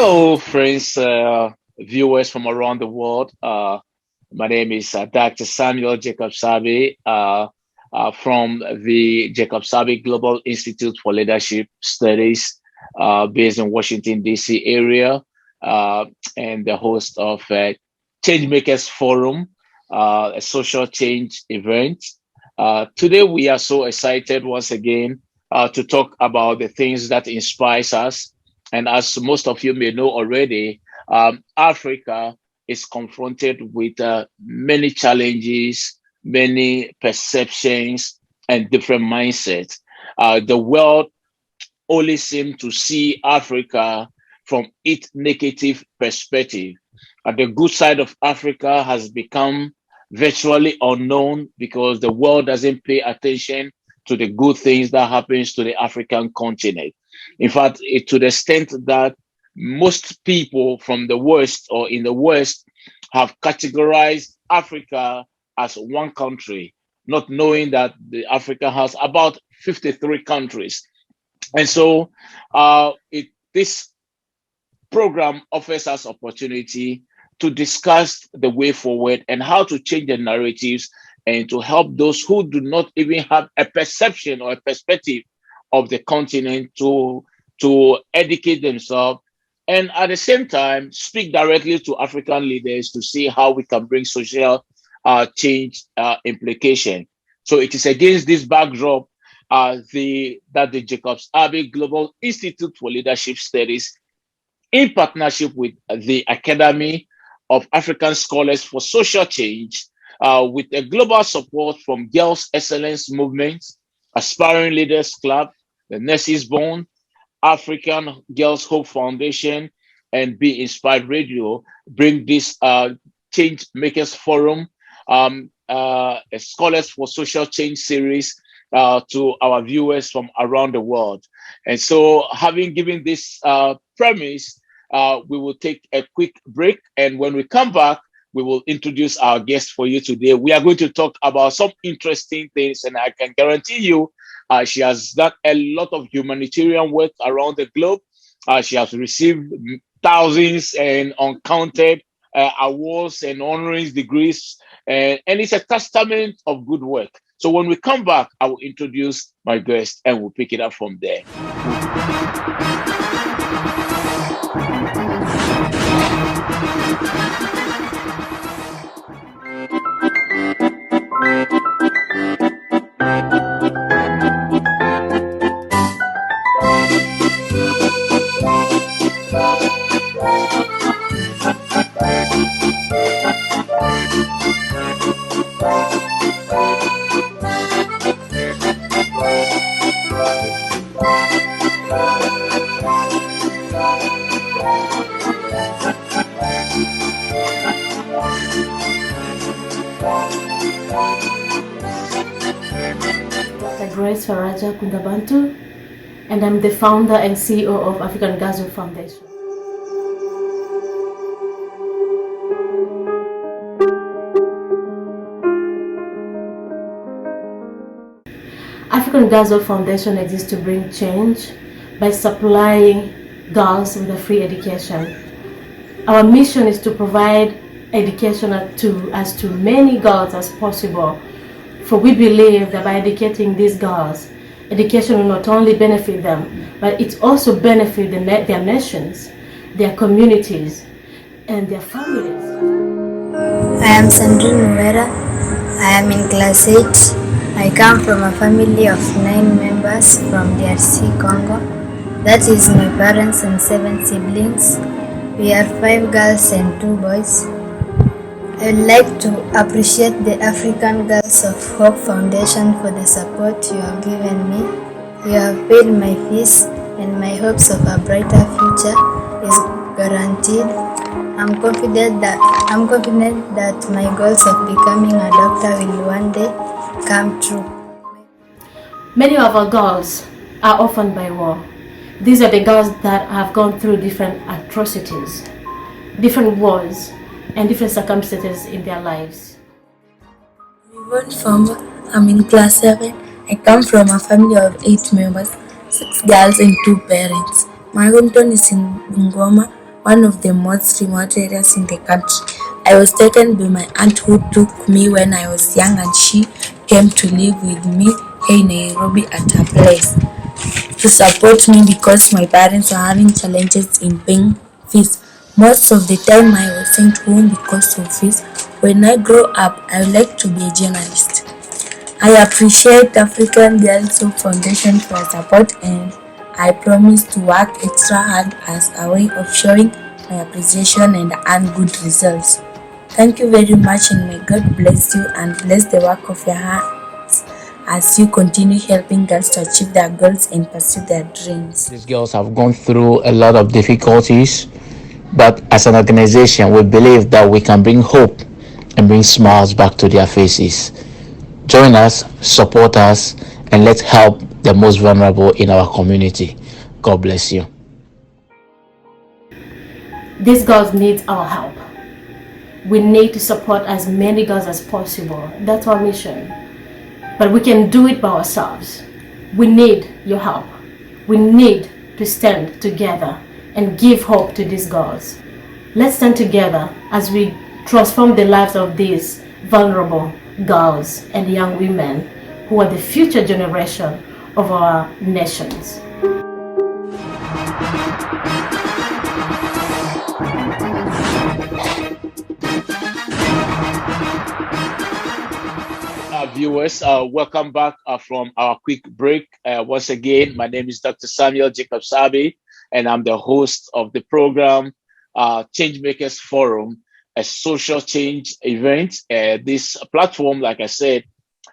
Hello, friends, viewers from around the world. My name is Dr. Samuel Jacobs-Abbey from the Jacobs-Abbey Global Institute for Leadership Studies based in Washington, D.C. area, and the host of Changemakers Forum, a social change event. Today, we are so excited once again to talk about the things that inspires us. And as most of you may know already, Africa is confronted with many challenges, many perceptions, and different mindsets. The world only seems to see Africa from its negative perspective. The good side of Africa has become virtually unknown because the world doesn't pay attention to the good things that happens to the African continent. In fact, to the extent that most people from the West or in the West have categorized Africa as one country, not knowing that Africa has about 53 countries. And so this program offers us opportunity to discuss the way forward and how to change the narratives and to help those who do not even have a perception or a perspective of the continent to educate themselves and at the same time speak directly to African leaders to see how we can bring social change implication. So it is against this backdrop that the Jacobs-Abbey Global Institute for Leadership Studies, in partnership with the Academy of African Scholars for Social Change, with a global support from Girls Excellence Movement, Aspiring Leaders Club, the Nurses Bond, African Girls Hope Foundation, and Be Inspired Radio, bring this Change Makers Forum, a Scholars for Social Change series to our viewers from around the world. And so, having given this premise, we will take a quick break. And when we come back, we will introduce our guest for you today. We are going to talk about some interesting things, and I can guarantee you she has done a lot of humanitarian work around the globe. She has received thousands and uncounted awards and honoring degrees, and it's a testament of good work. So when we come back, I will introduce my guest and we'll pick it up from there. Faraja Kundabantu, and I'm the founder and CEO of African Girls Hope Foundation. African Girls Hope Foundation exists to bring change by supplying girls with a free education. Our mission is to provide education to as many girls as possible. For we believe that by educating these girls, education will not only benefit them, but it also benefit their nations, their communities, and their families. I am Sandrine Nuera. I am in class 8. I come from a family of 9 members from DRC, Congo. That is my parents and 7 siblings. We are 5 girls and 2 boys. I would like to appreciate the African Girls of Hope Foundation for the support you have given me. You have paid my fees and my hopes of a brighter future is guaranteed. I'm confident that my goals of becoming a doctor will one day come true. Many of our girls are orphaned by war. These are the girls that have gone through different atrocities, different wars, and different circumstances in their lives. I'm in class 7. I come from a family of 8 members, 6 girls and 2 parents. My hometown is in Bungoma. one of the most remote areas in the country. I was taken by my aunt who took me when I was young, and she came to live with me here in Nairobi at her place to support me because my parents were having challenges in paying fees. Most of the time I was sent home because of fees. When I grow up, I would like to be a journalist. I appreciate African Girls Hope Foundation for support, and I promise to work extra hard as a way of showing my appreciation and earn good results. Thank you very much, and may God bless you and bless the work of your hands as you continue helping girls to achieve their goals and pursue their dreams. These girls have gone through a lot of difficulties, but as an organization, we believe that we can bring hope and bring smiles back to their faces. Join us, support us, and let's help the most vulnerable in our community. God bless you. These girls need our help. We need to support as many girls as possible. That's our mission. But we can do it by ourselves. We need your help. We need to stand together and give hope to these girls. Let's stand together as we transform the lives of these vulnerable girls and young women who are the future generation of our nations. Viewers, welcome back from our quick break. Once again, my name is Dr. Samuel Jacobs-Abbey, and I'm the host of the program Changemakers Forum, a social change event. This platform, like I said,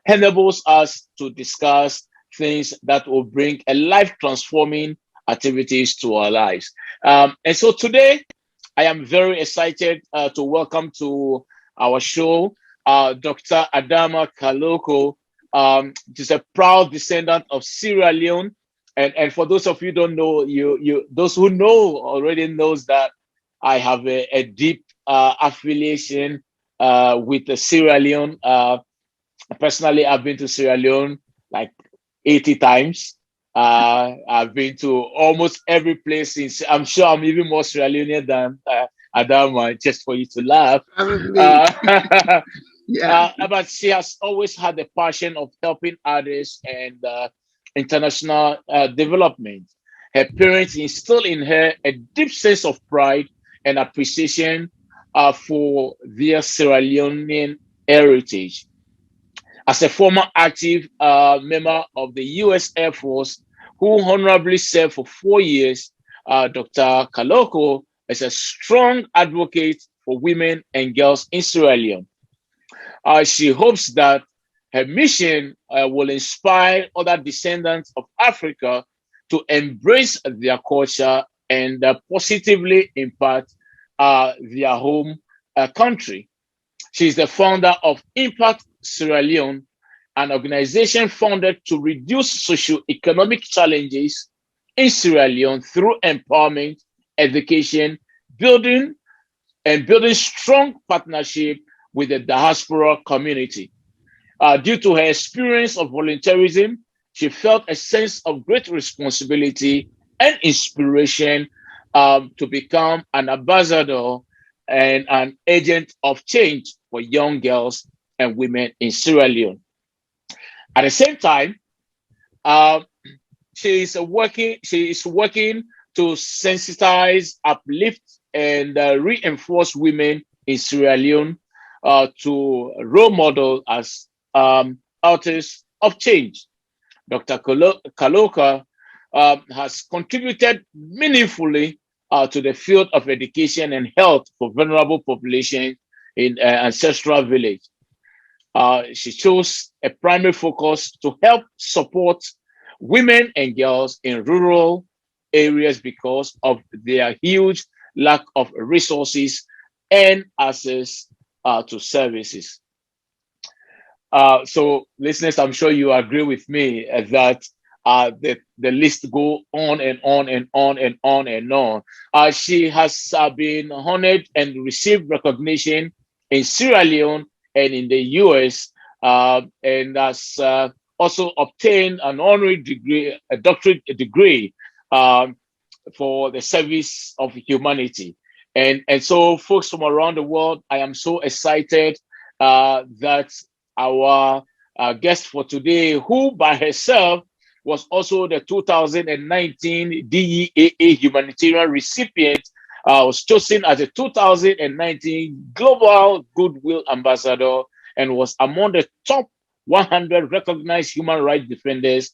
enables us to discuss things that will bring a life-transforming activities to our lives. And so today, I am very excited to welcome to our show Dr. ADAMA Kalokho. She's a proud descendant of Sierra Leone. And for those of you who don't know, those who know already knows that I have a deep affiliation with the Sierra Leone. Personally, I've been to Sierra Leone like 80 times. I've been to almost every place. I'm sure I'm even more Sierra Leonean than Adama, just for you to laugh. Yeah. But she has always had the passion of helping others and international development. Her parents instilled in her a deep sense of pride and appreciation for their Sierra Leonean heritage. As a former active member of the U.S. Air Force, who honorably served for 4 years, Dr. Kalokho is a strong advocate for women and girls in Sierra Leone. She hopes that her mission will inspire other descendants of Africa to embrace their culture and positively impact their home country. She is the founder of Impact Sierra Leone, an organization founded to reduce socio-economic challenges in Sierra Leone through empowerment, education, building strong partnership with the diaspora community. Due to her experience of volunteerism, she felt a sense of great responsibility and inspiration to become an ambassador and an agent of change for young girls and women in Sierra Leone. At the same time, she is working to sensitize, uplift, and reinforce women in Sierra Leone to role model as authors of change. Dr. Kalokho has contributed meaningfully to the field of education and health for vulnerable populations in ancestral village. She chose a primary focus to help support women and girls in rural areas because of their huge lack of resources and access to services. So, listeners, I'm sure you agree with me that the list go on and on and on and on and on. She has been honored and received recognition in Sierra Leone and in the US, and has also obtained an honorary degree, a doctorate degree for the service of humanity. And so, folks from around the world, I am so excited that our guest for today, who by herself was also the 2019 DEAA humanitarian recipient, was chosen as a 2019 Global Goodwill Ambassador and was among the top 100 recognized human rights defenders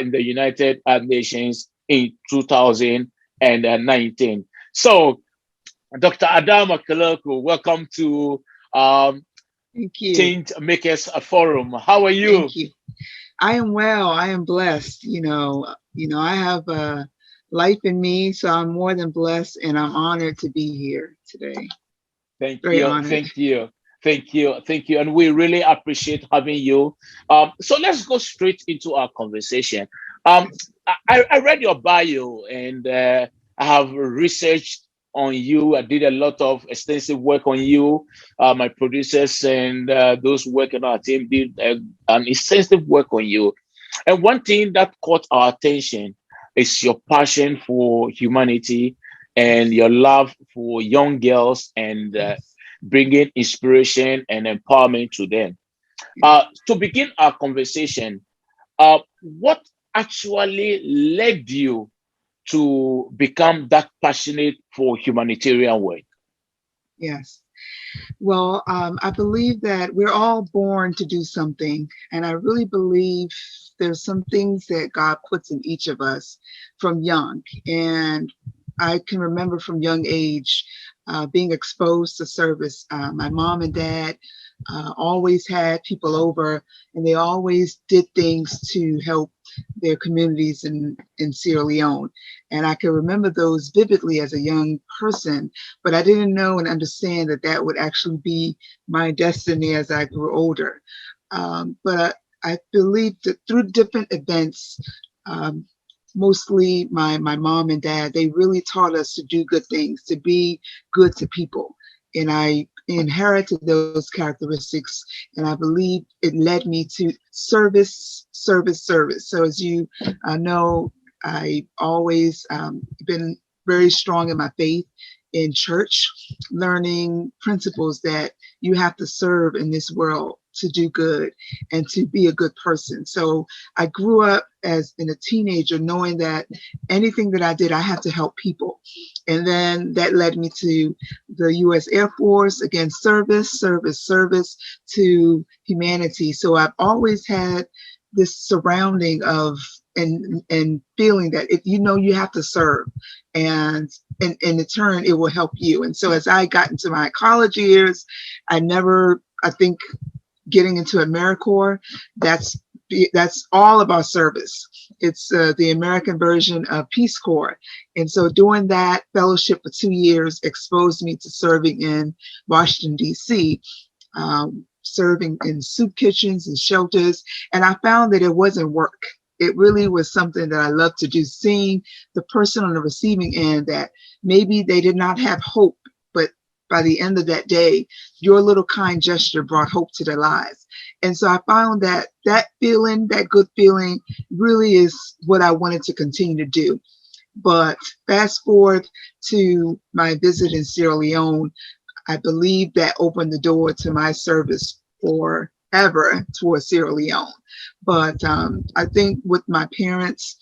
in the United Nations in 2019. So, Dr. ADAMA KALOKOH, welcome to Thank you. Change Makers Forum. How are you? Thank you. I am well. I am blessed. I have a life in me, so I'm more than blessed, and I'm honored to be here today. Thank Very you. honored. Thank you. Thank you. Thank you. And we really appreciate having you. So let's go straight into our conversation. I read your bio and I have researched on you. I did a lot of extensive work on you. My producers and those working on our team did an extensive work on you. And one thing that caught our attention is your passion for humanity and your love for young girls and bringing inspiration and empowerment to them. To begin our conversation, what actually led you to become that passionate for humanitarian work? Yes. Well, I believe that we're all born to do something, and I really believe there's some things that God puts in each of us from young. And I can remember from young age being exposed to service. My mom and dad always had people over, and they always did things to help their communities in Sierra Leone. And I can remember those vividly as a young person, but I didn't know and understand that that would actually be my destiny as I grew older. But I believe that through different events, mostly my mom and dad, they really taught us to do good things, to be good to people. And I inherited those characteristics, and I believe it led me to service. So as you know, I always been very strong in my faith in church, learning principles that you have to serve in this world to do good and to be a good person. So I grew up as in a teenager knowing that anything that I did, I had to help people. And then that led me to the U.S. Air Force, again, service to humanity. So I've always had this surrounding of and feeling that if you know you have to serve, and in turn it will help you. And so as I got into my college years, I think getting into AmeriCorps, that's all about service. It's the American version of Peace Corps. And so doing that fellowship for 2 years exposed me to serving in Washington, D.C., serving in soup kitchens and shelters. And I found that it wasn't work. It really was something that I loved to do, seeing the person on the receiving end that maybe they did not have hope, but by the end of that day, your little kind gesture brought hope to their lives. And so I found that feeling, that good feeling, really is what I wanted to continue to do. But fast forward to my visit in Sierra Leone, I believe that opened the door to my service forever towards Sierra Leone. But I think with my parents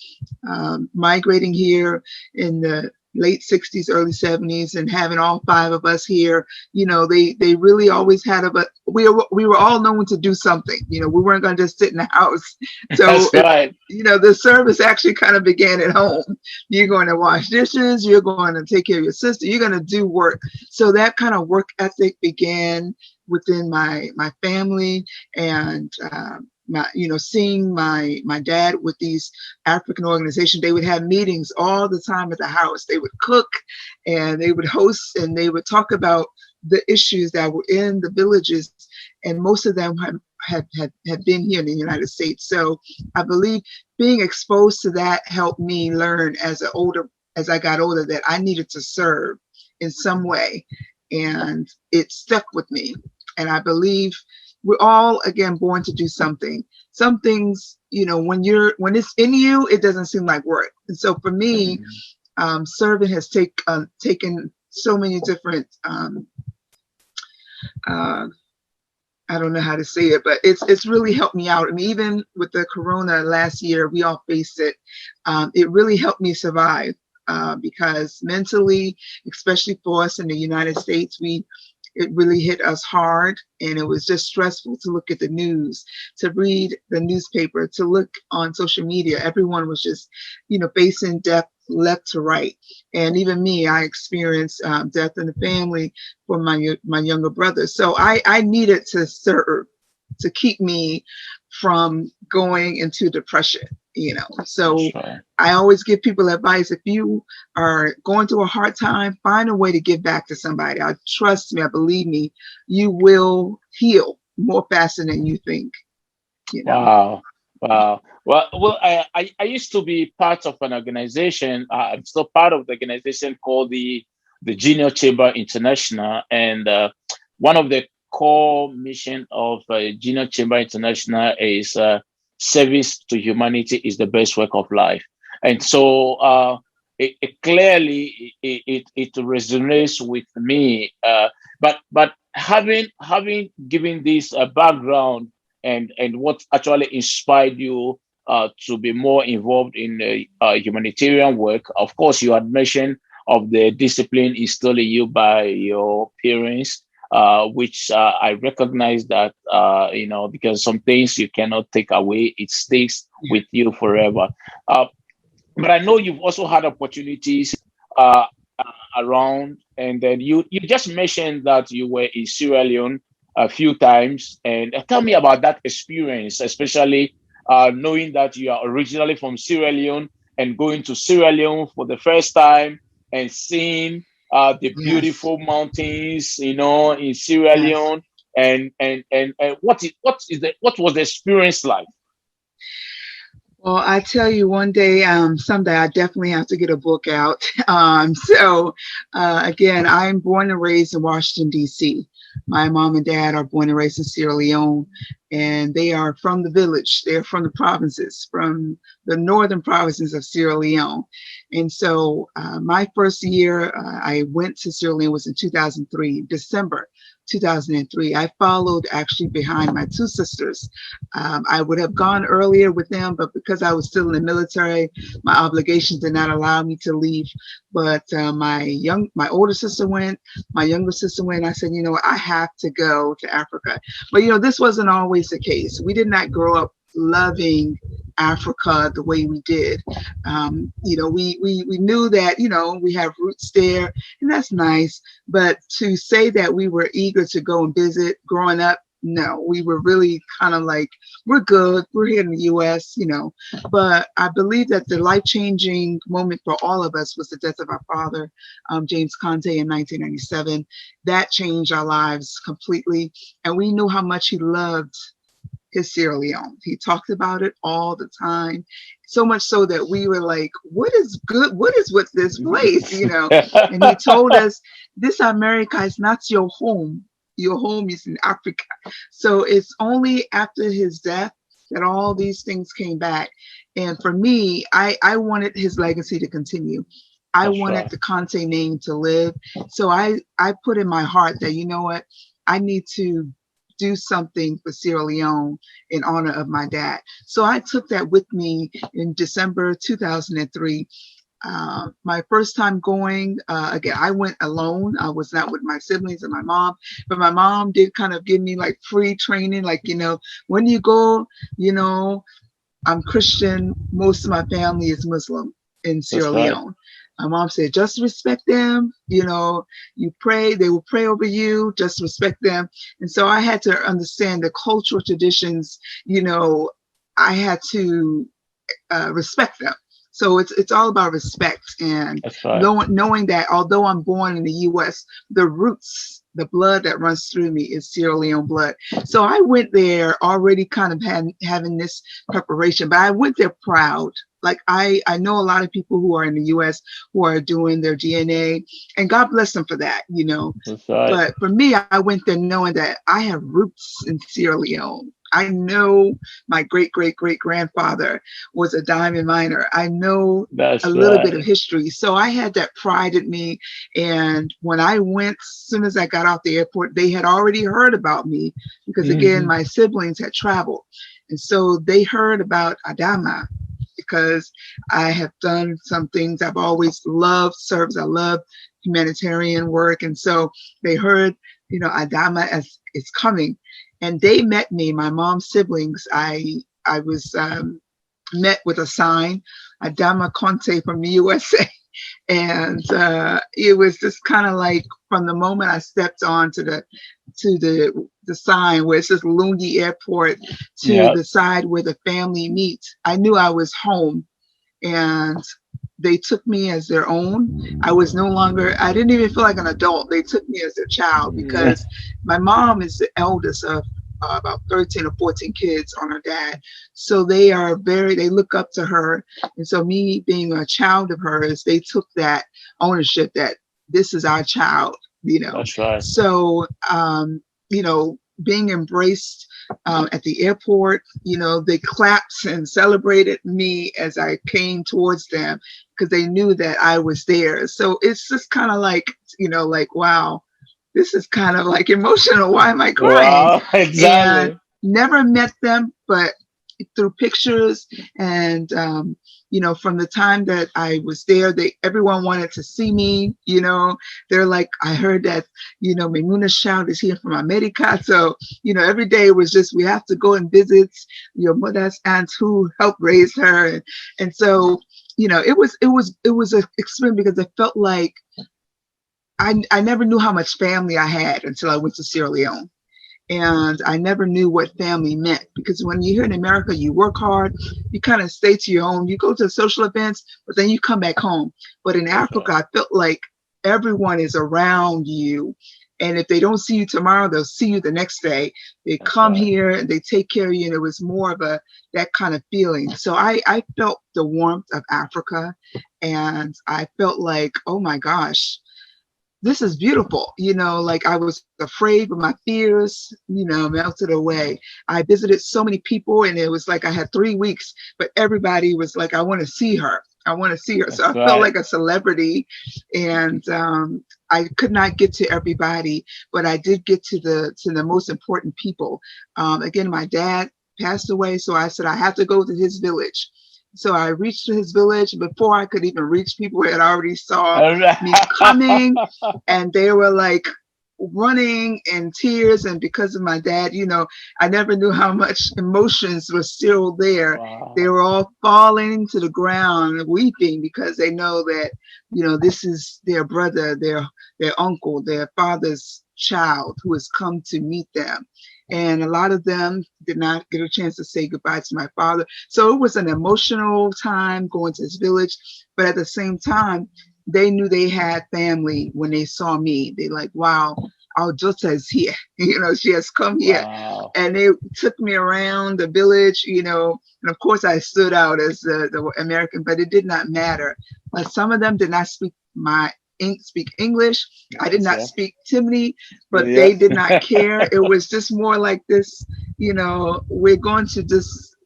migrating here in the late 60s, early 70s, and having all 5 of us here, they really always had we were all known to do something. We weren't going to just sit in the house. So, That's right. The service actually kind of began at home. You're going to wash dishes, you're going to take care of your sister, you're going to do work. So that kind of work ethic began within my family, and seeing my dad with these African organizations. They would have meetings all the time at the house. They would cook and they would host and they would talk about the issues that were in the villages, and most of them had been here in the United States. So I believe being exposed to that helped me learn as I got older that I needed to serve in some way, and it stuck with me. And I believe we're all, again, born to do something. Some things, when it's in you, it doesn't seem like work. And so for me, serving has taken so many different, I don't know how to say it, but it's really helped me out. I mean, even with the corona last year, we all faced it. It really helped me survive because mentally, especially for us in the United States, it really hit us hard, and it was just stressful to look at the news, to read the newspaper, to look on social media. Everyone was just, facing death left to right. And even me, I experienced death in the family for my younger brother. So I needed to serve to keep me from going into depression, So Right. I always give people advice. If you are going through a hard time, find a way to give back to somebody. Trust me, believe me, you will heal more faster than you think. Wow. Wow. Well, I used to be part of an organization. I'm still part of the organization called the Junior Chamber International, and one of the core mission of Junior Chamber International is service to humanity is the best work of life, and so it clearly it resonates with me. But having given this background and what actually inspired you to be more involved in humanitarian work. Of course, you had mentioned of the discipline instilled in you by your parents, which I recognize that, because some things you cannot take away, it stays with you forever. But I know you've also had opportunities uh, around, and then you just mentioned that you were in Sierra Leone a few times, and tell me about that experience, especially knowing that you are originally from Sierra Leone and going to Sierra Leone for the first time and seeing the Yes, beautiful mountains, in Sierra yes. Leone, and what was the experience like? Well, I tell you, one day, someday, I definitely have to get a book out. Again, I'm born and raised in Washington, D.C. My mom and dad are born and raised in Sierra Leone, and they are from the village. They're from the provinces, from the northern provinces of Sierra Leone. And so my first year I went to Sierra Leone was in 2003, December 2003. I followed actually behind my two sisters. I would have gone earlier with them, but because I was still in the military, my obligations did not allow me to leave. But my older sister went, my younger sister went. I said, I have to go to Africa. But this wasn't always the case. We did not grow up loving Africa the way we did. We knew that, we have roots there, and that's nice. But to say that we were eager to go and visit growing up, no, we were really kind of like, we're good. We're here in the U.S., But I believe that the life-changing moment for all of us was the death of our father, James Conte, in 1997. That changed our lives completely. And we knew how much he loved his Sierra Leone. He talked about it all the time, so much so that we were like, what is good? What is with this place? And he told us, this America is not your home. Your home is in Africa. So it's only after his death that all these things came back. And for me, I wanted his legacy to continue. I That's wanted right. the Conte name to live. So I put in my heart that, you know what, I need to do something for Sierra Leone in honor of my dad. So I took that with me in December 2003. My first time going, again, I went alone. I was not with my siblings and my mom, but my mom did kind of give me like free training. Like, when you go, I'm Christian. Most of my family is Muslim in Sierra That's right. Leone. My mom said, just respect them. You pray, they will pray over you. Just respect them. And so I had to understand the cultural traditions. I had to respect them. So it's all about respect and That's right. knowing that although I'm born in the U.S., the roots, the blood that runs through me is Sierra Leone blood. So I went there already kind of having this preparation, but I went there proud. Like I know a lot of people who are in the U.S. who are doing their DNA, and God bless them for that, That's right. But for me, I went there knowing that I have roots in Sierra Leone. I know my great-great-great-grandfather was a diamond miner. I know That's a little bit of right. history. So I had that pride in me. And when I went, as soon as I got off the airport, they had already heard about me because, again, Hmm. my siblings had traveled. And so they heard about Adama because I have done some things I've always loved, service. I love humanitarian work. And so they heard, Adama as is coming. And they met me, my mom's siblings. I was met with a sign, Adama Conte from the USA. And it was just kind of like from the moment I stepped on to the sign where it says Lungi Airport to Yeah, the side where the family meets, I knew I was home. And they took me as their own. I didn't even feel like an adult. They took me as their child yeah, because my mom is the eldest of about 13 or 14 kids on her dad. So they look up to her. And so me being a child of hers, they took that ownership that this is our child. that's right. So, being embraced at the airport, they clapped and celebrated me as I came towards them because they knew that I was there. So it's just kind of like, like, wow, this is kind of like emotional. Why am I crying? Wow, And exactly. never met them, but through pictures and, from the time that I was there, everyone wanted to see me. They're like, I heard that, Maimuna Shout is here from America. So, every day was just, we have to go and visit your mother's aunts who helped raise her. And so, it was an experience because it felt like I never knew how much family I had until I went to Sierra Leone. And I never knew what family meant because when you're here in America, you work hard, you kind of stay to your own, you go to social events, but then you come back home. But in That's Africa, right. I felt like everyone is around you. And if they don't see you tomorrow, they'll see you the next day. They That's come right. here and they take care of you. And it was more of that kind of feeling. So I felt the warmth of Africa and I felt like, oh my gosh, this is beautiful. Like I was afraid, but my fears, melted away. I visited so many people and it was like I had 3 weeks, but everybody was like, I want to see her. I want to see her. So That's I felt right. like a celebrity and I could not get to everybody, but I did get to the most important people. Again, my dad passed away. So I said, I have to go to his village. So I reached his village. Before I could even reach, people had already saw All me coming right. and they were like running in tears. And because of my dad, I never knew how much emotions were still there. They Wow. were all falling to the ground weeping because they know that, this is their brother, their uncle, their father's child who has come to meet them. And a lot of them did not get a chance to say goodbye to my father. So it was an emotional time going to his village. But at the same time, they knew they had family when they saw me. They like, wow, our daughter is here. She has come here. Wow. And they took me around the village, and of course I stood out as the American, but it did not matter. But some of them did not speak English. I did That's not yeah. speak Timony, but Yeah. they did not care. It was just more like this, we're going to just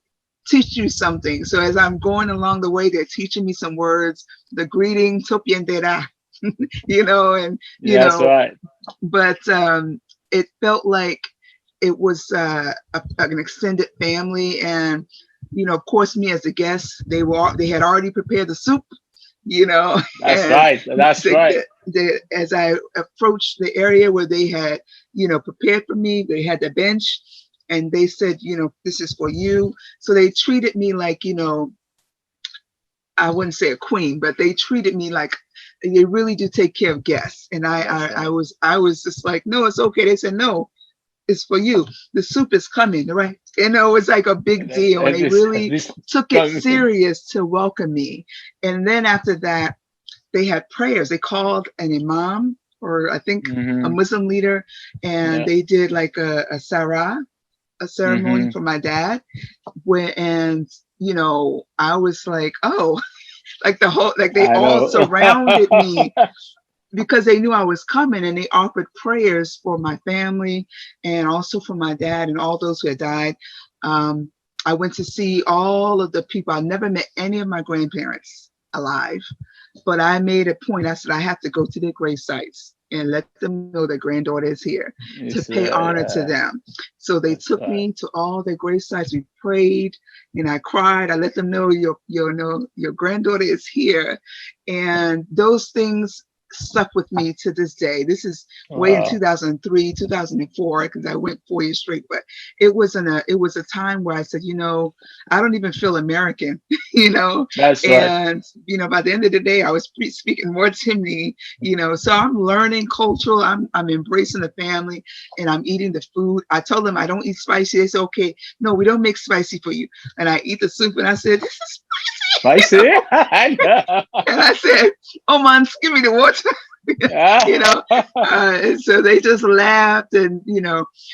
teach you something. So as I'm going along the way, they're teaching me some words, the greeting, topiendera, and, Yeah, that's right. but it felt like it was an extended family. And, of course, me as a guest, they had already prepared the soup, That's and right. That's right. as I approached the area where they had, prepared for me, they had the bench and they said, this is for you. So they treated me like, I wouldn't say a queen, but they treated me like they really do take care of guests. And That's I right. was just like, no, it's okay. They said, no, it's for you. The soup is coming, right? It's like a big deal. And And they this, really this took it coming. serious to welcome me. And then after that, they had prayers. They called an imam or I think a Hmm. Muslim leader, and Yeah. they did like a sarah, a ceremony Hmm. for my dad. And I was like, oh, like they I all know. surrounded me because they knew I was coming, and they offered prayers for my family and also for my dad and all those who had died. I went to see all of the people. I never met any of my grandparents alive, but I made a point. I said, I have to go to their grave sites and let them know their granddaughter is here to pay honor to them. So they took me to all their grave sites. We prayed and I cried. I let them know your granddaughter is here. And those things stuck with me to this day. This is way in 2003, 2004, because I went 4 years straight. But it was a time where I said, I don't even feel American, That's and by the end of the day, I was speaking more to me, So I'm learning cultural. I'm embracing the family, and I'm eating the food. I told them I don't eat spicy. They said, okay, no, we don't make spicy for you. And I eat the soup, and I said, this is spicy. I know. And I said, oh man, give me the water. So they just laughed, and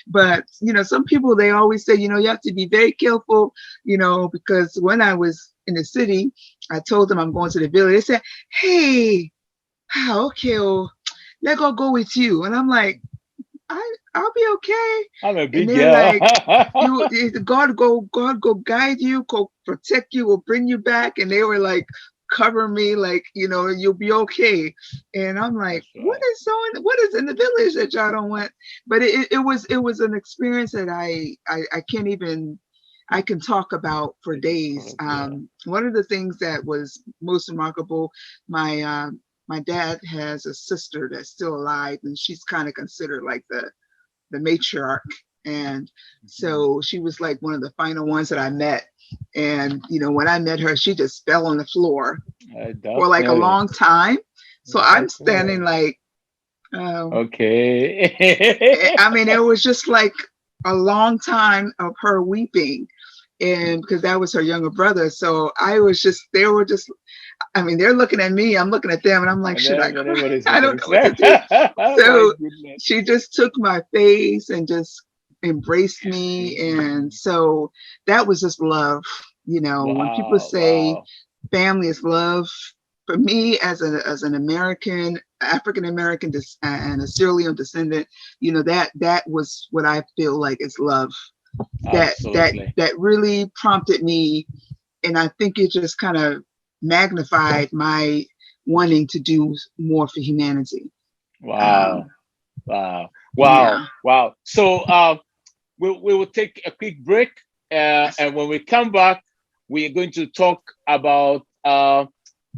but some people, they always say, you have to be very careful, because when I was in the city, I told them I'm going to the village. They said, hey, okay, let go with you. And I'm like, I'll be okay. I'm a big girl. Like, God go guide you, go protect you, will bring you back. And they were like, cover me, like, you'll be okay. And I'm like, what is in the village that y'all don't want? But it was an experience that I can't even, I can talk about for days. One of the things that was most remarkable, my dad has a sister that's still alive, and she's kind of considered like the matriarch. And so she was like one of the final ones that I met. And, when I met her, she just fell on the floor for like a long time. So I'm standing like, okay. I mean, it was just like a long time of her weeping. And because that was her younger brother. So they were just, I mean, they're looking at me, I'm looking at them, and I'm like, should I cry? I don't know what to do. So she just took my face and just embraced me. And so that was just love. When people say family is love, for me as an American, African American, and a Sierra Leone descendant, that was what I feel like is love. That really prompted me, and I think it just kind of magnified my wanting to do more for humanity. Wow. So we will take a quick break, and when we come back, we are going to talk about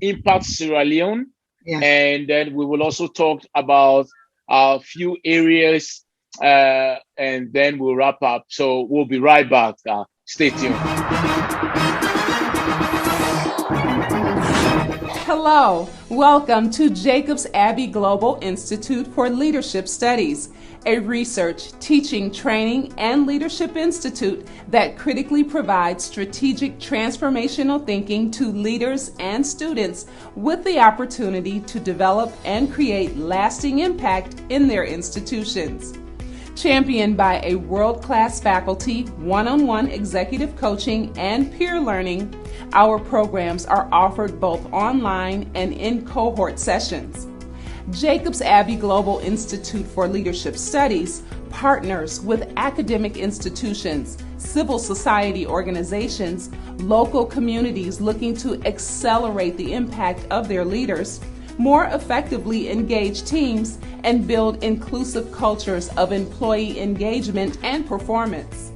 Impact Sierra Leone, and then we will also talk about a few areas, and then we'll wrap up. So we'll be right back. Stay tuned. Hello, welcome to Jacobs-Abbey Global Institute for Leadership Studies, a research, teaching, training, and leadership institute that critically provides strategic transformational thinking to leaders and students with the opportunity to develop and create lasting impact in their institutions. Championed by a world-class faculty, one-on-one executive coaching, and peer learning, our programs are offered both online and in cohort sessions. Jacobs-Abbey Global Institute for Leadership Studies partners with academic institutions, civil society organizations, local communities looking to accelerate the impact of their leaders, more effectively engage teams, and build inclusive cultures of employee engagement and performance.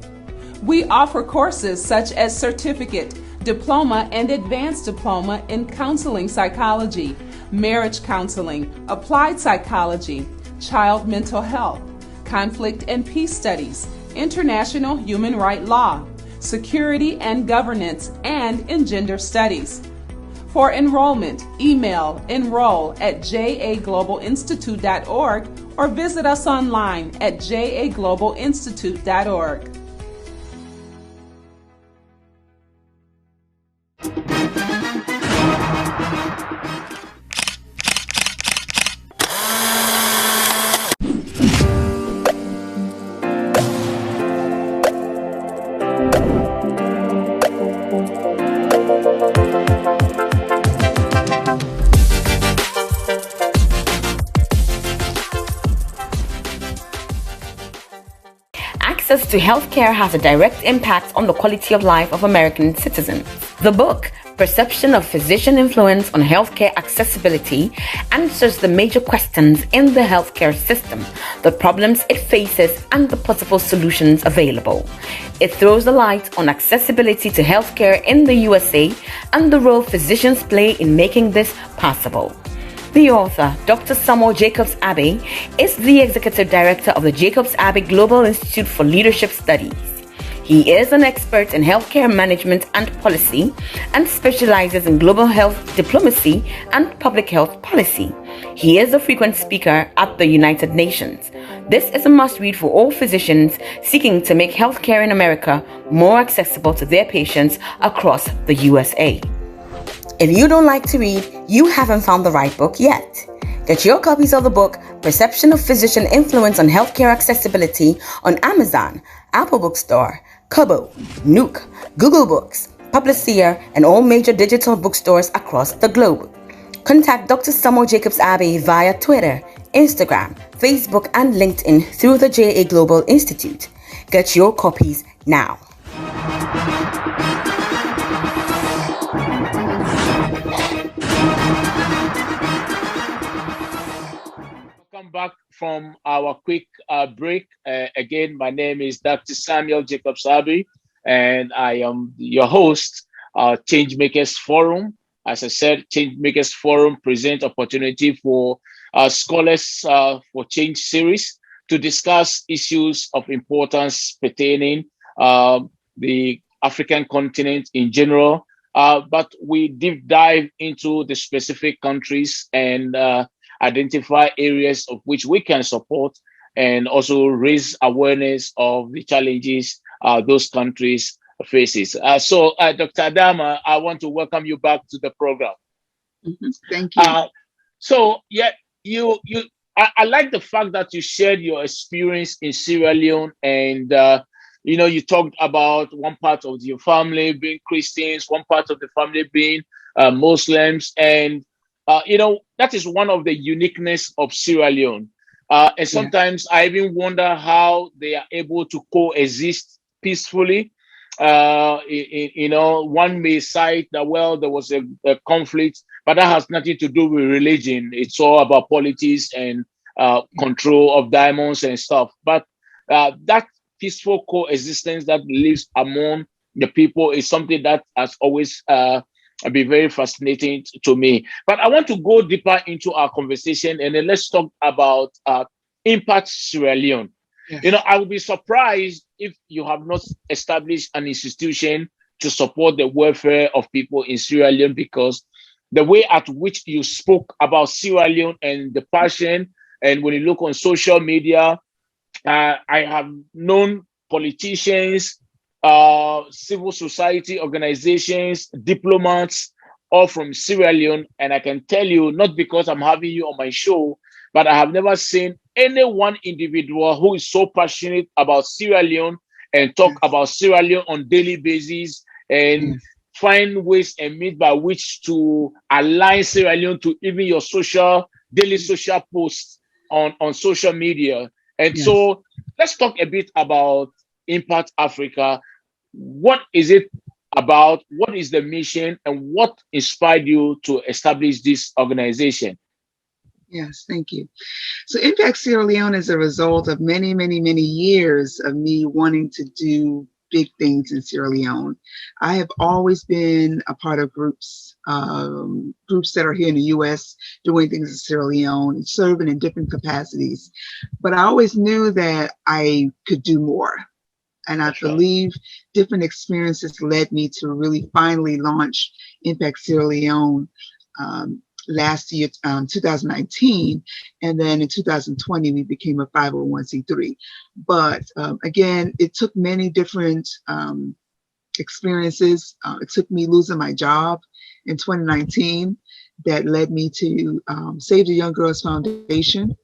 We offer courses such as certificate, diploma, and advanced diploma in counseling psychology, marriage counseling, applied psychology, child mental health, conflict and peace studies, international human rights law, security and governance, and in gender studies. For enrollment, email enroll@jaglobalinstitute.org or visit us online at jaglobalinstitute.org. to healthcare has a direct impact on the quality of life of American citizens. The book, Perception of Physician Influence on Healthcare Accessibility, answers the major questions in the healthcare system, the problems it faces, and the possible solutions available. It throws a light on accessibility to healthcare in the USA and the role physicians play in making this possible. The author, Dr. Samuel Jacobs-Abbey, is the Executive Director of the Jacobs-Abbey Global Institute for Leadership Studies. He is an expert in healthcare management and policy and specializes in global health diplomacy and public health policy. He is a frequent speaker at the United Nations. This is a must-read for all physicians seeking to make healthcare in America more accessible to their patients across the USA. If you don't like to read, you haven't found the right book yet. Get your copies of the book, Perception of Physician Influence on Healthcare Accessibility, on Amazon, Apple Bookstore, Kobo, Nook, Google Books, Publishers, and all major digital bookstores across the globe. Contact Dr. Samuel Jacobs-Abbey via Twitter, Instagram, Facebook, and LinkedIn through the JA Global Institute. Get your copies now. Welcome back from our quick break. Again, my name is Dr. Samuel Jacobs-Abbey, and I am your host, Changemakers Forum. As I said, Changemakers Forum presents opportunity for Scholars for Change series to discuss issues of importance pertaining the African continent in general, but we deep dive into the specific countries and identify areas of which we can support and also raise awareness of the challenges those countries faces. So, Dr. Adama, I want to welcome you back to the program. Thank you. I like the fact that you shared your experience in Sierra Leone, and you talked about one part of your family being Christians, one part of the family being Muslims, and that is one of the uniqueness of Sierra Leone. And sometimes I even wonder how they are able to coexist peacefully. One may cite that, well, there was a conflict, but that has nothing to do with religion. It's all about politics and control of diamonds and stuff. But that peaceful coexistence that lives among the people is something that has always been very fascinating to me. But I want to go deeper into our conversation, and then let's talk about Impact Sierra Leone. Yes. I would be surprised if you have not established an institution to support the welfare of people in Sierra Leone, because the way at which you spoke about Sierra Leone and the passion, and when you look on social media, I have known politicians, civil society organizations, diplomats, all from Sierra Leone. And I can tell you, not because I'm having you on my show, but I have never seen any one individual who is so passionate about Sierra Leone and talk about Sierra Leone on daily basis and find ways and means by which to align Sierra Leone to even your daily social posts on social media. And so let's talk a bit about Impact Africa. What is it about? What is the mission? And what inspired you to establish this organization? Yes, thank you. So Impact Sierra Leone is a result of many, many, many years of me wanting to do big things in Sierra Leone. I have always been a part of groups that are here in the U.S. doing things in Sierra Leone, serving in different capacities. But I always knew that I could do more. And I believe different experiences led me to really finally launch Impact Sierra Leone last year, 2019. And then in 2020, we became a 501c3. But again, it took many different experiences. It took me losing my job in 2019 that led me to Save the Young Girls Foundation.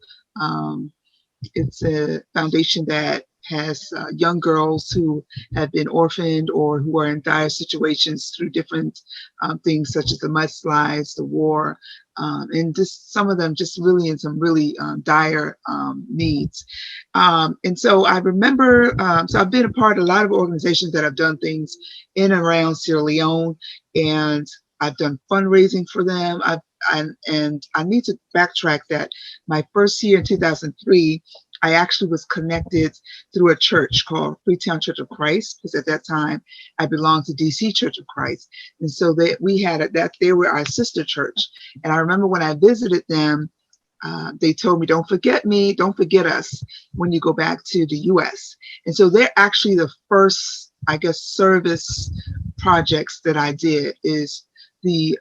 It's a foundation that has young girls who have been orphaned or who are in dire situations through different things such as the mudslides, the war, and just some of them just really in some really dire needs. And so I remember, so I've been a part of a lot of organizations that have done things in and around Sierra Leone, and I've done fundraising for them. And I need to backtrack that. My first year in 2003, I actually was connected through a church called Freetown Church of Christ, because at that time I belonged to DC Church of Christ. And so we had that they were our sister church. And I remember when I visited them, they told me, don't forget me, don't forget us when you go back to the US. And so they're actually the first, I guess, service projects that I did is the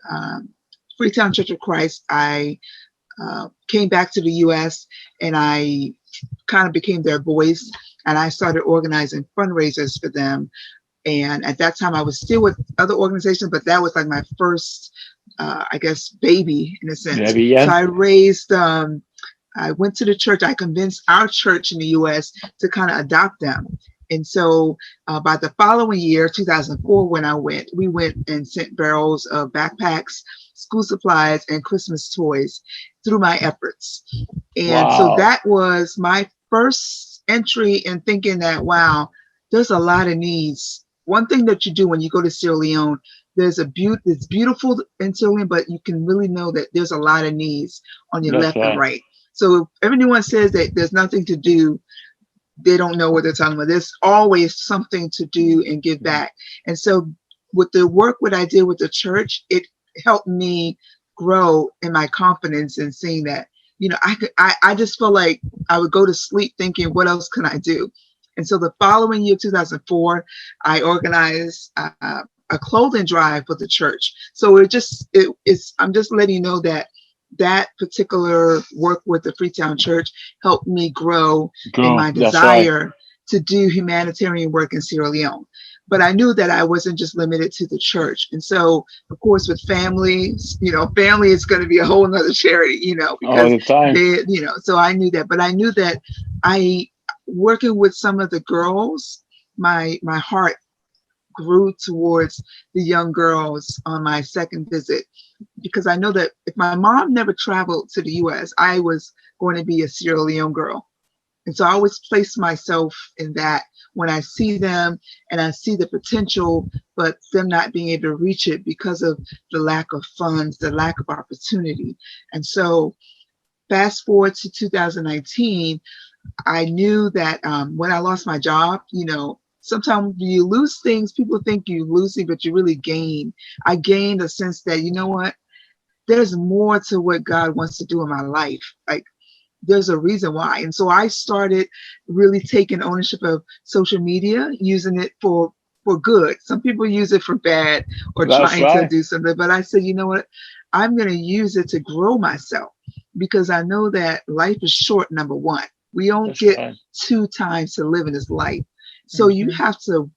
Freetown Church of Christ. I came back to the US and I kind of became their voice, and I started organizing fundraisers for them. And at that time I was still with other organizations, but that was like my first I guess baby in a sense. Maybe, yeah. So I raised I went to the church. I convinced our church in the US to kind of adopt them. And so by the following year, 2004, when we went and sent barrels of backpacks, school supplies, and Christmas toys through my efforts. And Wow. so that was my first entry in thinking that, wow, there's a lot of needs. One thing that you do when you go to Sierra Leone, it's beautiful in Sierra Leone, but you can really know that there's a lot of needs on your That's left right. and right. So if anyone says that there's nothing to do, they don't know what they're talking about. There's always something to do and give back. And so with the work, what I did with the church, it helped me grow in my confidence in seeing that, you know, I just felt like I would go to sleep thinking, what else can I do? And so the following year, 2004, I organized a clothing drive for the church. So I'm just letting you know that particular work with the Freetown Church helped me grow in my desire to do humanitarian work in Sierra Leone. But I knew that I wasn't just limited to the church. And so, of course, with families, you know, family is going to be a whole nother charity, you know, because all the time. they, you know, so I knew that. But I knew that working with some of the girls, my heart grew towards the young girls on my second visit, because I know that if my mom never traveled to the US, I was going to be a Sierra Leone girl. And so I always place myself in that when I see them and I see the potential, but them not being able to reach it because of the lack of funds, the lack of opportunity. And so fast forward to 2019, I knew that when I lost my job, you know, sometimes you lose things, people think you're losing, but you really gain. I gained a sense that, you know what, there's more to what God wants to do in my life. Like, there's a reason why. And so I started really taking ownership of social media, using it for good. Some people use it for bad or trying to do something. But I said, you know what, I'm going to use it to grow myself, because I know that life is short, number one. We don't get 2 times to live in this life. So you have to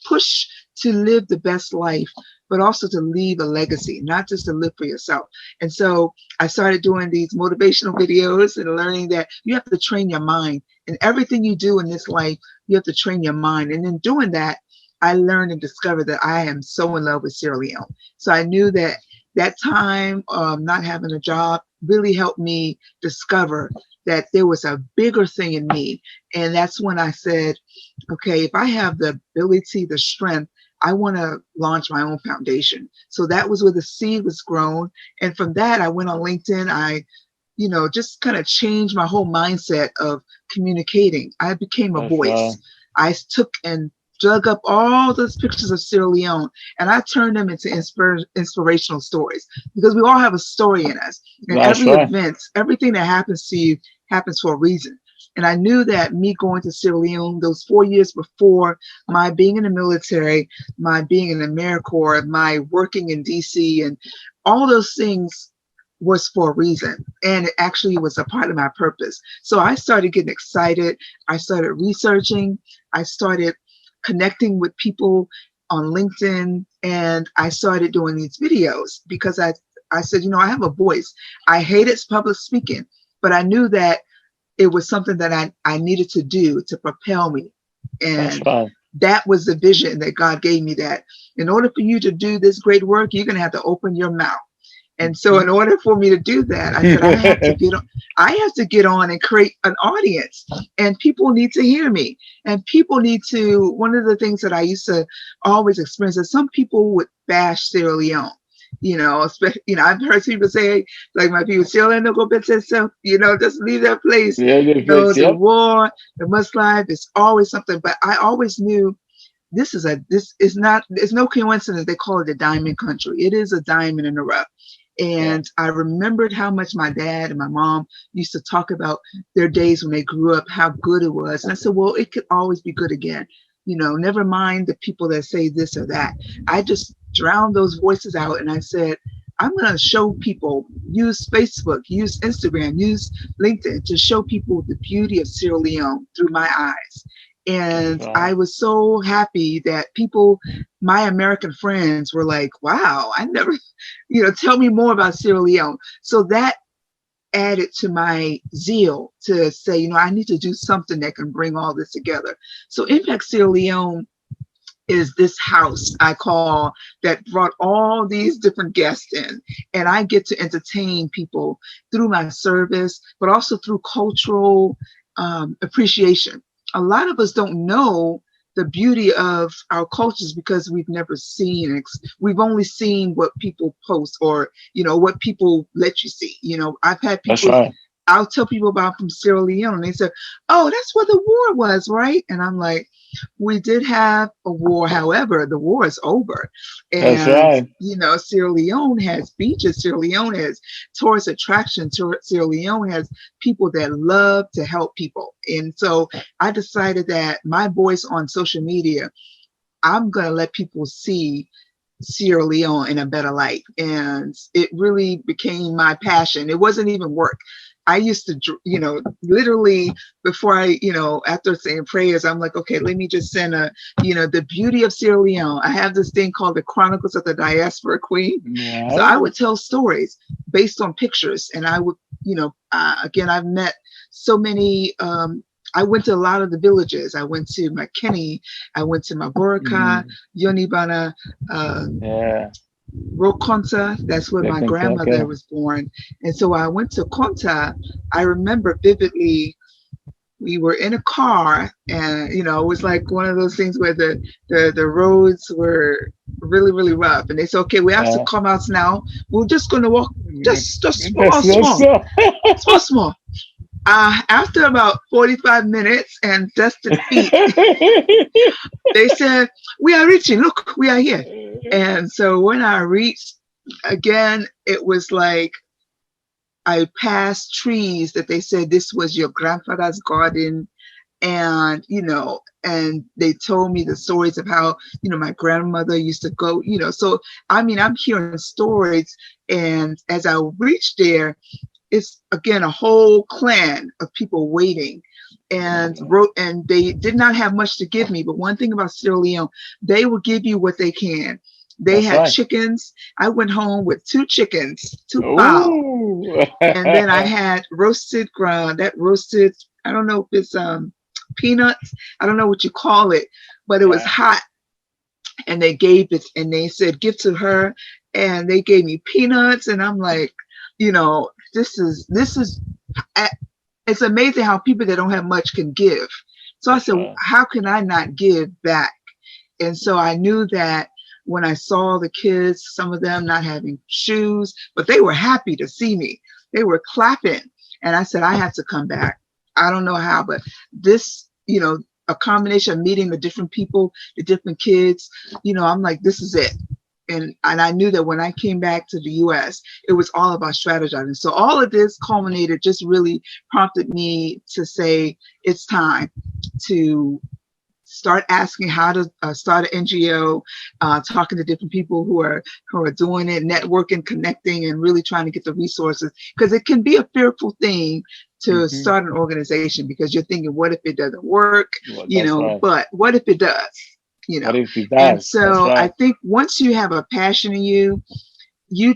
push to live the best life, but also to leave a legacy, not just to live for yourself. And so I started doing these motivational videos and learning that you have to train your mind. And everything you do in this life, you have to train your mind. And in doing that, I learned and discovered that I am so in love with Sierra Leone. So I knew that that time not having a job really helped me discover that there was a bigger thing in me. And that's when I said, okay, if I have the ability, the strength, I want to launch my own foundation. So that was where the seed was grown. And from that, I went on LinkedIn. I, you know, just kind of changed my whole mindset of communicating. I became a voice. I took and dug up all those pictures of Sierra Leone and I turned them into inspirational stories, because we all have a story in us. And every event, everything that happens to you happens for a reason. And I knew that me going to Sierra Leone those 4 years before, my being in the military, my being in the AmeriCorps, my working in DC, and all those things was for a reason. And it actually was a part of my purpose. So I started getting excited. I started researching. I started connecting with people on LinkedIn, and I started doing these videos because I said, you know, I have a voice. I hated public speaking, but I knew that it was something that I needed to do to propel me. That's And right. that was the vision that God gave me, that in order for you to do this great work, you're going to have to open your mouth. And so in order for me to do that, I said, I have to get on and create an audience, and people need to hear me. And people need to, one of the things that I used to always experience is some people would bash Sierra Leone. I've heard people say, like my people, Sierra Leone, go bet yourself, just leave that place. Yeah, The war, the must life is always something. But I always knew there's no coincidence. They call it a diamond country. It is a diamond in the rough. And I remembered how much my dad and my mom used to talk about their days when they grew up, how good it was. And I said, well, it could always be good again. Never mind the people that say this or that. I just drowned those voices out. And I said, I'm going to show people, use Facebook, use Instagram, use LinkedIn to show people the beauty of Sierra Leone through my eyes. And I was so happy that people, my American friends, were like, wow, I never, tell me more about Sierra Leone. So that added to my zeal to say, I need to do something that can bring all this together. So Impact Sierra Leone is this house I call that brought all these different guests in. And I get to entertain people through my service, but also through cultural appreciation. A lot of us don't know the beauty of our cultures because we've never seen it. We've only seen what people post or, what people let you see. I've had people, I'll tell people about from Sierra Leone and they say, oh, that's where the war was, right? And I'm like, we did have a war. However, the war is over. And, Sierra Leone has beaches. Sierra Leone has tourist attractions. Sierra Leone has people that love to help people. And so I decided that my voice on social media, I'm going to let people see Sierra Leone in a better light. And it really became my passion. It wasn't even work. I used to, literally before after saying prayers, I'm like, okay, let me just send the beauty of Sierra Leone. I have this thing called the Chronicles of the Diaspora Queen. Yeah. So I would tell stories based on pictures. And I would, again, I've met so many, I went to a lot of the villages. I went to McKinney. I went to Maboraka, Yonibana, Rokonta, that's where my grandmother was born. And so I went to Konta. I remember vividly, we were in a car and, it was like one of those things where the roads were really, really rough. And they said, okay, we have to come out now. We're just going to walk just small. After about 45 minutes and dusted feet, they said, we are reaching. Look, we are here. And so when I reached, again, it was like I passed trees that they said this was your grandfather's garden. And, and they told me the stories of how, my grandmother used to go, so, I'm hearing stories. And as I reached there, it's again a whole clan of people waiting, and they did not have much to give me. But one thing about Sierra Leone, they will give you what they can. They had chickens. I went home with 2 chickens, 2 fowl, and then I had roasted ground. That roasted, I don't know if it's peanuts. I don't know what you call it, but it was hot. And they gave it, and they said, give to her, and they gave me peanuts, and I'm like, this is it's amazing how people that don't have much can give. So I said, how can I not give back? And so I knew that when I saw the kids, some of them not having shoes, but they were happy to see me. They were clapping. And I said, I have to come back. I don't know how, but this, a combination of meeting the different people, the different kids, I'm like, this is it. And I knew that when I came back to the U.S., it was all about strategizing. So all of this culminated, just really prompted me to say, it's time to start asking how to start an NGO, talking to different people who are doing it, networking, connecting, and really trying to get the resources. Because it can be a fearful thing to start an organization, because you're thinking, what if it doesn't work? But what if it does? What if it does? And so I think once you have a passion in you, you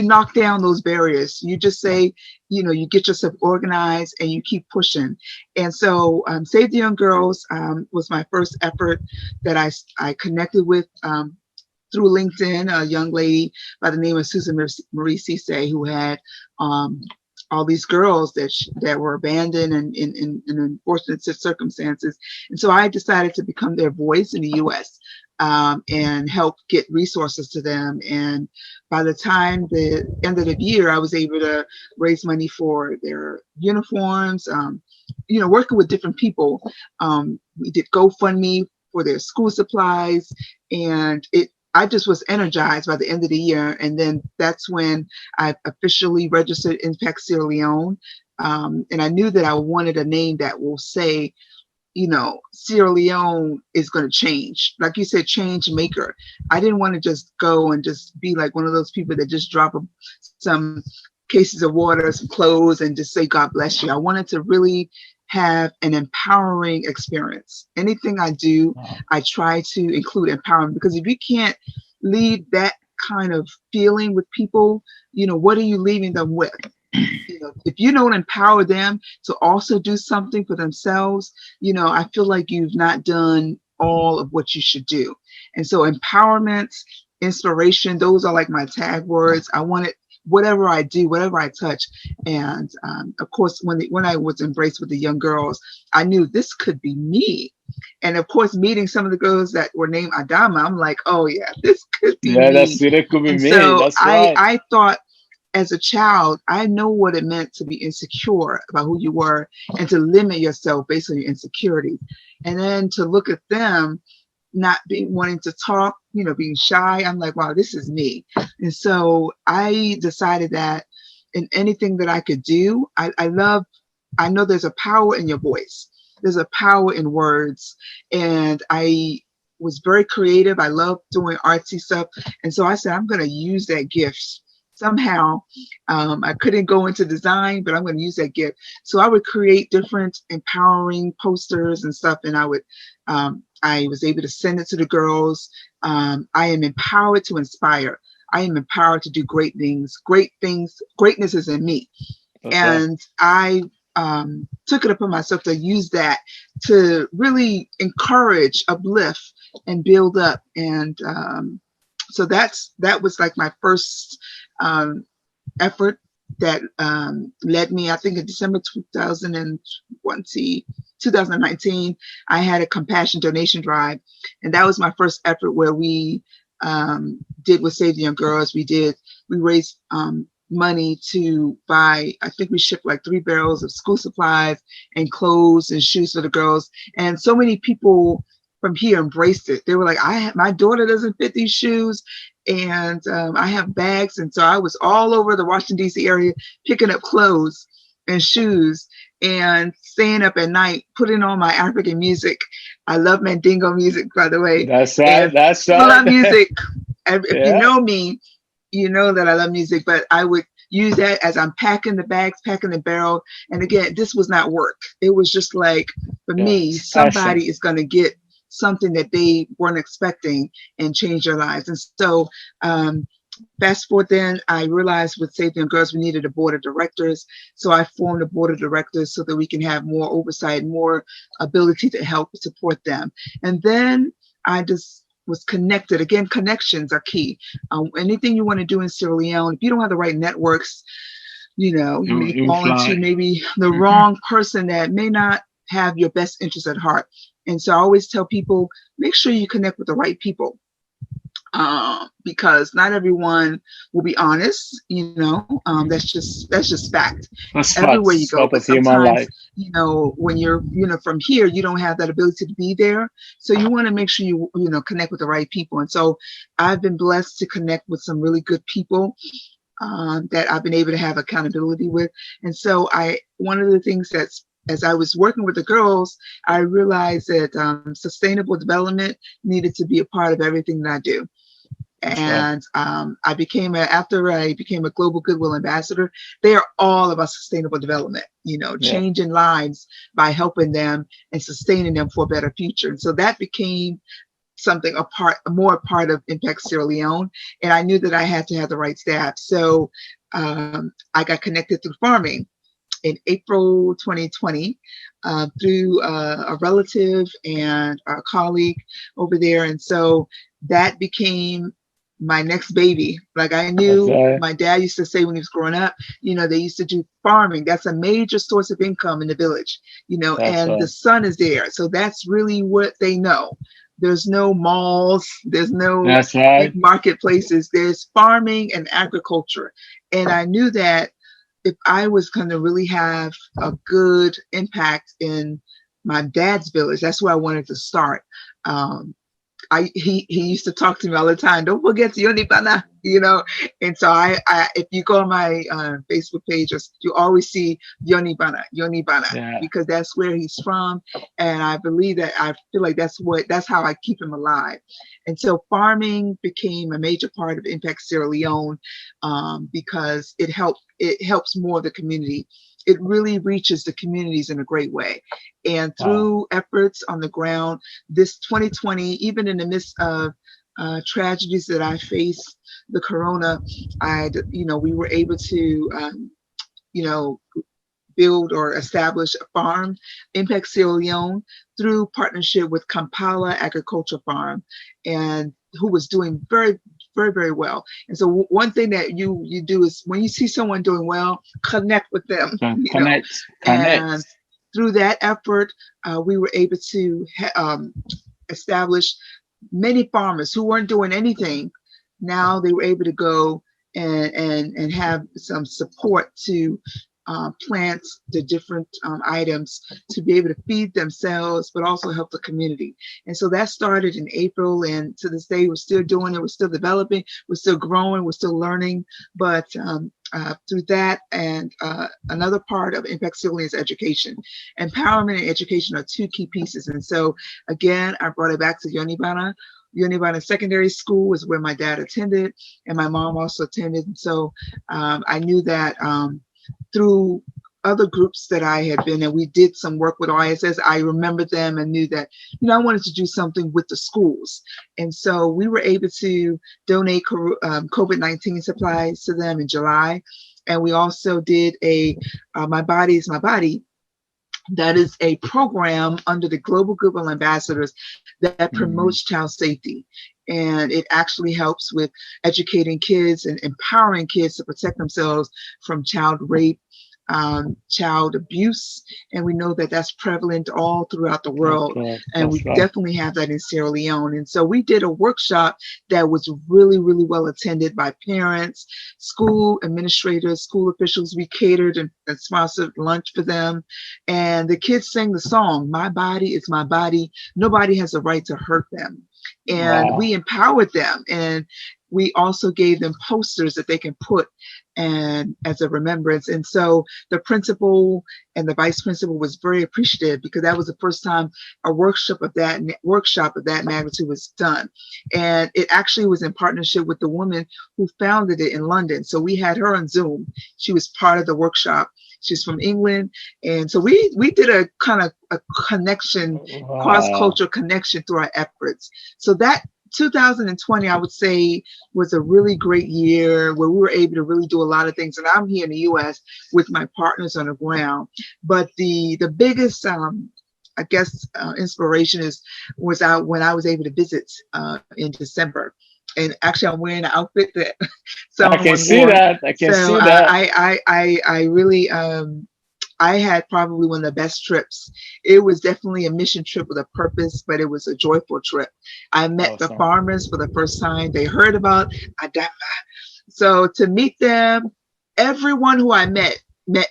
knock down those barriers. You just say, you get yourself organized and you keep pushing. And so Save the Young Girls was my first effort that I connected with through LinkedIn, a young lady by the name of Susan Marie Cisse, who had all these girls that were abandoned and in unfortunate circumstances. And so I decided to become their voice in the U.S. And help get resources to them. And by the time the end of the year, I was able to raise money for their uniforms, working with different people. We did GoFundMe for their school supplies, and I just was energized by the end of the year. And then that's when I officially registered Impact Sierra Leone. And I knew that I wanted a name that will say, Sierra Leone is going to change. Like you said, change maker. I didn't want to just go and just be like one of those people that just drop some cases of water, some clothes, and just say, God bless you. I wanted to really have an empowering experience. Anything I do, I try to include empowerment, because if you can't leave that kind of feeling with people, what are you leaving them with? If you don't empower them to also do something for themselves, I feel like you've not done all of what you should do. And so empowerment, inspiration, those are like my tag words. I want it, whatever I do, whatever I touch. And of course, when I was embraced with the young girls, I knew this could be me. And of course, meeting some of the girls that were named Adama, I'm like, oh yeah, this could be me. That could be and me. So that's right. I thought, as a child, I know what it meant to be insecure about who you were and to limit yourself based on your insecurities. And then to look at them not wanting to talk, being shy, I'm like, wow, this is me. And so I decided that in anything that I could do, I know there's a power in your voice. There's a power in words. And I was very creative. I love doing artsy stuff. And so I said, I'm going to use that gift. Somehow, I couldn't go into design, but I'm going to use that gift. So I would create different empowering posters and stuff, and I was able to send it to the girls. I am empowered to inspire. I am empowered to do great things. Greatness is in me. Okay. And I took it upon myself to use that to really encourage, uplift, and build up. And so that was like my first effort that led me, I think in December 2019, I had a compassion donation drive. And that was my first effort where we did with Save the Young Girls. We raised money to buy, I think we shipped like 3 barrels of school supplies and clothes and shoes for the girls. And so many people from here embraced it. They were like, my daughter doesn't fit these shoes, and I have bags. And so I was all over the Washington, D.C. area picking up clothes and shoes and staying up at night, putting on my African music. I love Mandingo music, by the way. That's right. That's right. I love music. If you know me, you know that I love music, but I would use that as I'm packing the bags, packing the barrel. And again, this was not work. It was just like, for me, somebody is going to get something that they weren't expecting and change their lives. And so fast forward then, I realized with Save the Young Girls, we needed a board of directors. So I formed a board of directors so that we can have more oversight, more ability to help support them. And then I just was connected. Again, connections are key. Anything you want to do in Sierra Leone, if you don't have the right networks, you may fall into maybe the wrong person that may not have your best interest at heart. And so I always tell people, make sure you connect with the right people, because not everyone will be honest. That's just fact. That's everywhere you go. But sometimes, life. When you're from here, you don't have that ability to be there. So you want to make sure you connect with the right people. And so I've been blessed to connect with some really good people that I've been able to have accountability with. And so one of the things as I was working with the girls, I realized that sustainable development needed to be a part of everything that I do. And after I became a global goodwill ambassador, they are all about sustainable development, changing lives by helping them and sustaining them for a better future. And so that became something more a part of Impact Sierra Leone. And I knew that I had to have the right staff. So I got connected through farming in April 2020 through a relative and a colleague over there. And so that became my next baby. Like I knew my dad used to say when he was growing up, they used to do farming. That's a major source of income in the village, and the sun is there. So that's really what they know. There's no malls. There's no big marketplaces. There's farming and agriculture. And I knew that if I was going to really have a good impact in my dad's village, that's where I wanted to start. He used to talk to me all the time. Don't forget Yonibana, And so I if you go on my Facebook page, you always see Yonibana, because that's where he's from, and I believe that I feel like that's how I keep him alive. And so farming became a major part of Impact Sierra Leone because it helps more of the community. It really reaches the communities in a great way. And through efforts on the ground, this 2020, even in the midst of tragedies that I faced, the corona, we were able to, build or establish a farm, Impact Sierra Leone, through partnership with Kampala Agriculture Farm, and who was doing very, very, very well. And so one thing that you do is when you see someone doing well, connect with them. Connect. And through that effort, we were able to establish many farmers who weren't doing anything. Now they were able to go and have some support to plant the different items to be able to feed themselves, but also help the community. And so that started in April, and to this day, we're still doing it. We're still developing. We're still growing. We're still learning. But through that, and another part of Impact Sierra Leone is education. Empowerment and education are two key pieces. And so, again, I brought it back to Yonibana. Yonibana Secondary School is where my dad attended, and my mom also attended. And so I knew that through other groups that I had been, and we did some work with ISS, I remembered them and knew that, I wanted to do something with the schools. And so we were able to donate COVID-19 supplies to them in July. And we also did My Body is My Body. That is a program under the Global Goodwill Ambassadors that promotes child safety. And it actually helps with educating kids and empowering kids to protect themselves from child rape, child abuse. And we know that that's prevalent all throughout the world. And we definitely have that in Sierra Leone. And so we did a workshop that was really, really well attended by parents, school administrators, school officials. We catered and sponsored lunch for them. And the kids sang the song, My Body is My Body. Nobody has a right to hurt them. And we empowered them, and we also gave them posters that they can put and as a remembrance. And so the principal and the vice principal was very appreciative, because that was the first time a workshop of that magnitude was done. And it actually was in partnership with the woman who founded it in London. So we had her on Zoom. She was part of the workshop. She's from England. And so we did a kind of a connection, cross-cultural connection through our efforts. So that 2020, I would say, was a really great year where we were able to really do a lot of things. And I'm here in the US with my partners on the ground. But the biggest, inspiration was out when I was able to visit in December. And actually, I'm wearing an outfit that someone I can see wore. that. I can see that. I really, I had probably one of the best trips. It was definitely a mission trip with a purpose, but it was a joyful trip. I met the farmers for the first time. They heard about ADAMA. So to meet them, everyone who I met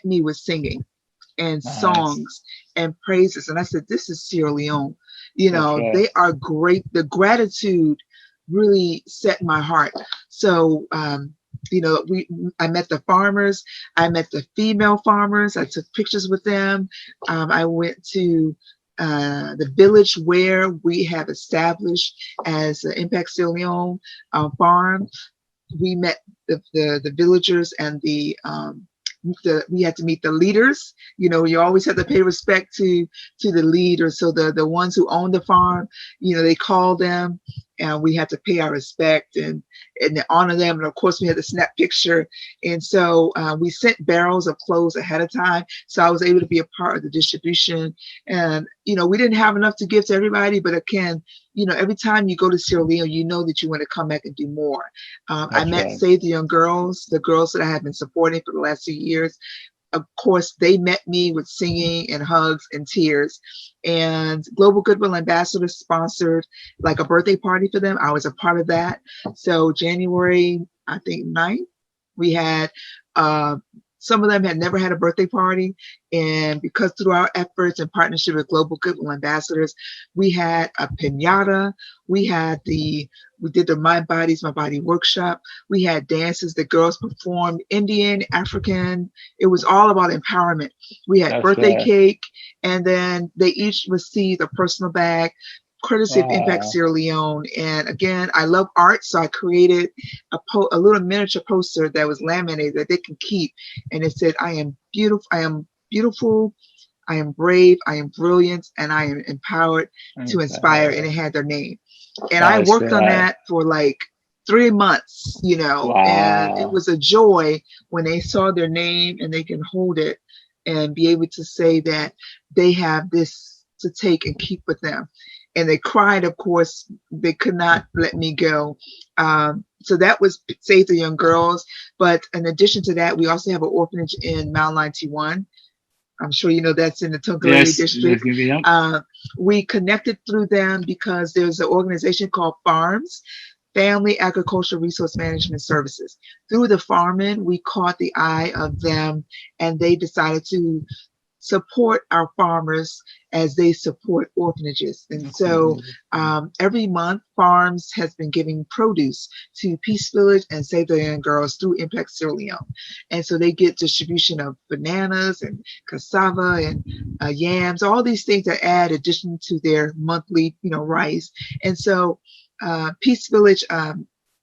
me with singing and songs and praises. And I said, this is Sierra Leone. They are great. The gratitude really set my heart. So, I met the farmers, I met the female farmers, I took pictures with them. I went to the village where we have established as the Impact Sierra Leone farm. We met the villagers and we had to meet the leaders. You always have to pay respect to the leaders. So the ones who own the farm, they call them and we had to pay our respect and honor them. And of course, we had to snap picture. And so we sent barrels of clothes ahead of time. So I was able to be a part of the distribution. And, you know, we didn't have enough to give to everybody, but again, you know, every time you go to Sierra Leone, you know that you want to come back and do more. I met Save the Young Girls, the girls that I have been supporting for the last 2 years. Of course, they met me with singing and hugs and tears. And Global Goodwill Ambassadors sponsored like a birthday party for them. I was a part of that. So January, I think 9th, we had some of them had never had a birthday party. And because through our efforts and partnership with Global Goodwill Ambassadors, we had a piñata. We did the My Body's My Body workshop. We had dances. The girls performed Indian, African. It was all about empowerment. We had birthday cake, and then they each received a personal bag, courtesy of Impact Sierra Leone. And again, I love art, so I created a little miniature poster that was laminated that they can keep, and it said, "I am beautiful. I am beautiful. I am brave. I am brilliant, and I am empowered to inspire." And it had their name. And I worked on that for like 3 months, you know, and it was a joy when they saw their name and they can hold it and be able to say that they have this to take and keep with them. And they cried, of course. They could not let me go. So that was Save the Young Girls. But in addition to that, we also have an orphanage in Mount 91. I'm sure you know that's in the Tongariri district. We connected through them because there's an organization called FARMS, Family Agricultural Resource Management Services. Through the farming, we caught the eye of them, and they decided to support our farmers as they support orphanages. And so every month, Farms has been giving produce to Peace Village and Save the Young Girls through Impact Sierra Leone. And so they get distribution of bananas and cassava and yams, all these things that add addition to their monthly, you know, rice. And so Peace Village,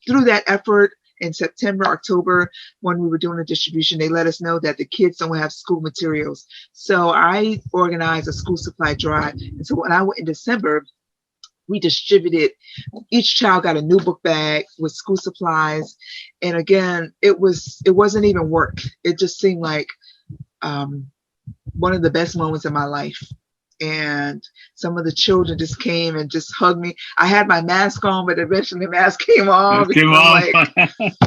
through that effort, in September, October, when we were doing the distribution, they let us know that the kids don't have school materials. So I organized a school supply drive. And so when I went in December, we distributed, each child got a new book bag with school supplies. And again, it wasn't even work. It just seemed like one of the best moments of my life. And some of the children just came and just hugged me. I had my mask on, but eventually the mask came off.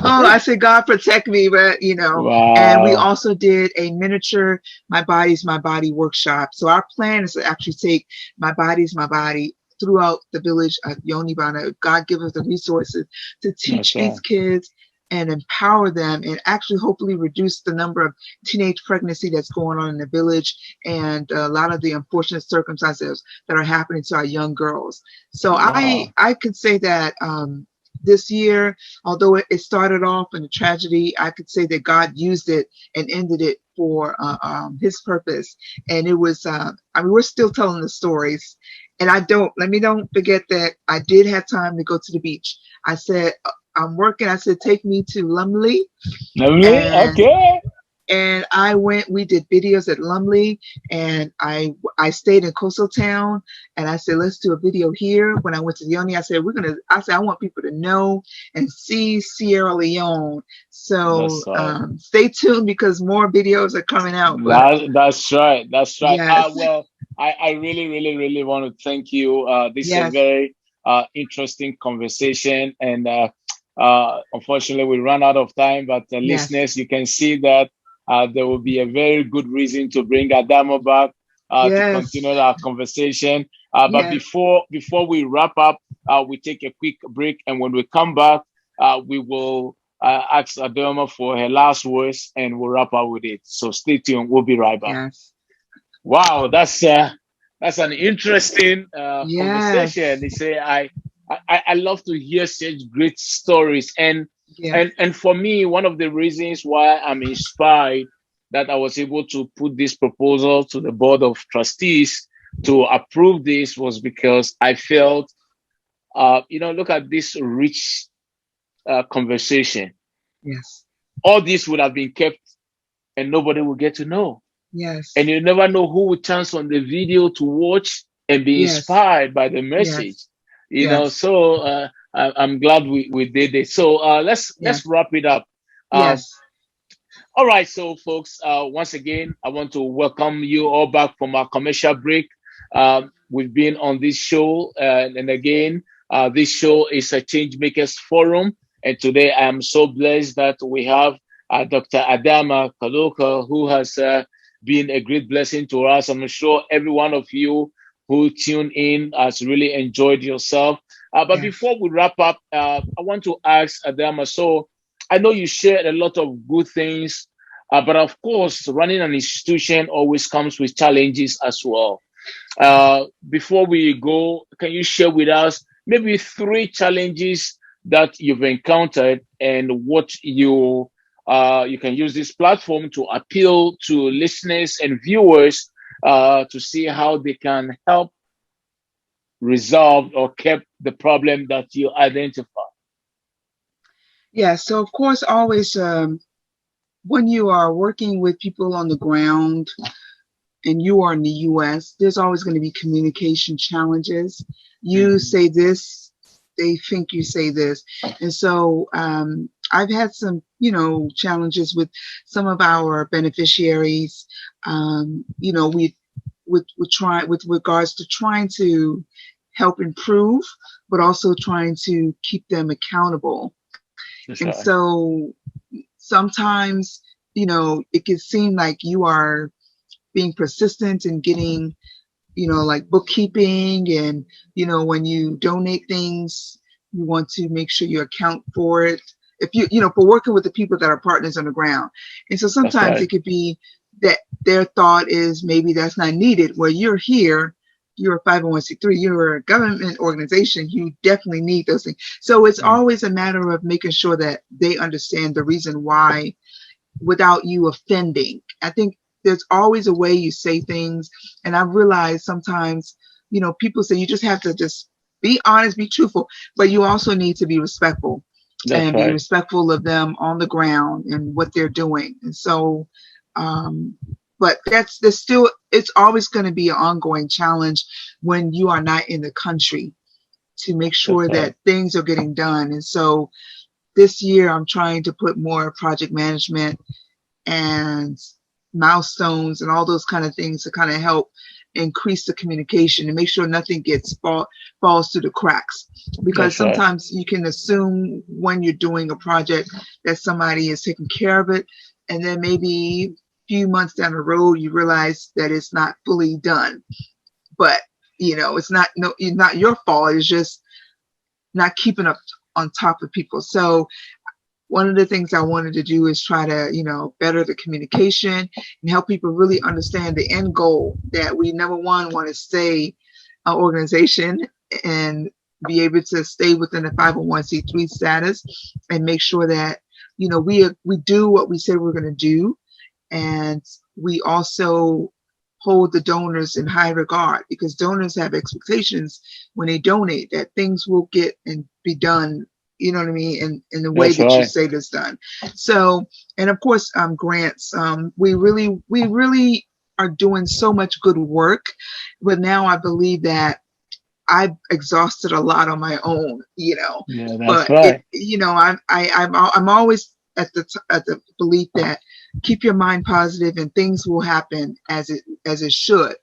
I said, God protect me, but you know. And we also did a miniature My Body's My Body workshop. So our plan is to actually take My Body's My Body throughout the village of Yonibana. God give us the resources to teach these kids and empower them, and actually hopefully reduce the number of teenage pregnancy that's going on in the village, and a lot of the unfortunate circumstances that are happening to our young girls. So I could say that this year, although it started off in a tragedy, I could say that God used it and ended it for his purpose. And it was, we're still telling the stories. And don't forget that I did have time to go to the beach. I said, I'm working. I said, take me to Lumley. And I went, we did videos at Lumley, and I stayed in Coastal Town, and I said, let's do a video here. When I went to Leone, I said, I want people to know and see Sierra Leone. So stay tuned because more videos are coming out. That's right. Yes. Well, I really, really, really want to thank you. This is a very interesting conversation, and unfortunately, we ran out of time, but listeners, you can see that there will be a very good reason to bring ADAMA back to continue our conversation. But before we wrap up, we take a quick break, and when we come back, we will ask ADAMA for her last words, and we'll wrap up with it. So stay tuned. We'll be right back. Wow, that's an interesting conversation. They say I love to hear such great stories, and for me, one of the reasons why I'm inspired that I was able to put this proposal to the Board of Trustees to approve this was because I felt, look at this rich conversation. Yes. All this would have been kept and nobody will get to know. Yes. And you never know who would chance on the video to watch and be inspired by the message. You know, so I'm glad we did it. So let's Yes. wrap it up. Um, Yes. all right, so folks, once again, I want to welcome you all back from our commercial break. We've been on this show, and again, this show is a Change Makers Forum, and today I am so blessed that we have Dr. ADAMA KALOKOH, who has been a great blessing to us. I'm sure every one of you who tuned in has really enjoyed yourself. But Yes. before we wrap up, I want to ask Adama. So I know you shared a lot of good things, but of course, running an institution always comes with challenges as well. Before we go, can you share with us maybe three challenges that you've encountered and what you can use this platform to appeal to listeners and viewers to see how they can help resolve or keep the problem that you identify? Yeah. So of course, always when you are working with people on the ground and you are in the U.S., there's always going to be communication challenges. You Mhm. say this, they think you say this, and so I've had some, challenges with some of our beneficiaries. We try with regards to trying to help improve, but also trying to keep them accountable. That's And right. so sometimes, it can seem like you are being persistent in getting, like bookkeeping and, when you donate things, you want to make sure you account for it. If for working with the people that are partners on the ground. And so That's sometimes right. it could be that their thought is maybe that's not needed. Where you're here, you're a 501c3, you're a government organization, you definitely need those things. So it's Mm. always a matter of making sure that they understand the reason why without you offending. I think there's always a way you say things. And I've realized sometimes, people say you just have to just be honest, be truthful, but you also need to be respectful That's and be right. respectful of them on the ground and what they're doing. And so, um, but there's still, it's always going to be an ongoing challenge when you are not in the country to make That's sure right. that things are getting done. And so this year I'm trying to put more project management and milestones and all those kind of things to kind of help increase the communication and make sure nothing falls through the cracks, because That's right. sometimes you can assume when you're doing a project that somebody is taking care of it, and then maybe a few months down the road you realize that it's not fully done. But it's not your fault, it's just not keeping up on top of people. So one of the things I wanted to do is try to, better the communication and help people really understand the end goal, that we, number one, want to stay an organization and be able to stay within the 501c3 status and make sure that, we do what we say we're going to do. And we also hold the donors in high regard, because donors have expectations when they donate that things will get and be done, you know what I mean, in the way That's that you right. say it's done. So, and of course, grants. We really are doing so much good work, but now I believe that I've exhausted a lot on my own, Yeah, that's but it, right. I'm always at the belief that keep your mind positive and things will happen as it should.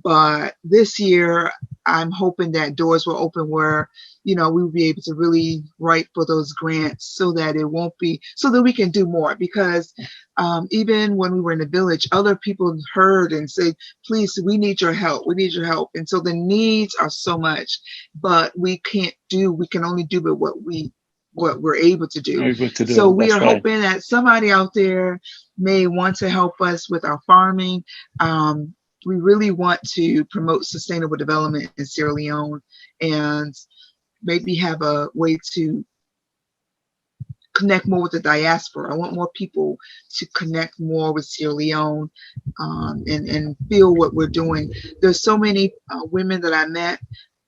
But this year, I'm hoping that doors will open where, we will be able to really write for those grants so that it won't be, so that we can do more. Because even when we were in the village, other people heard and said, please, we need your help. We need your help. And so the needs are so much, but we can only do but what we're able to do. Very good to So do. we are That's right. hoping that somebody out there may want to help us with our farming. We really want to promote sustainable development in Sierra Leone and maybe have a way to connect more with the diaspora. I want more people to connect more with Sierra Leone and feel what we're doing. There's so many women that I met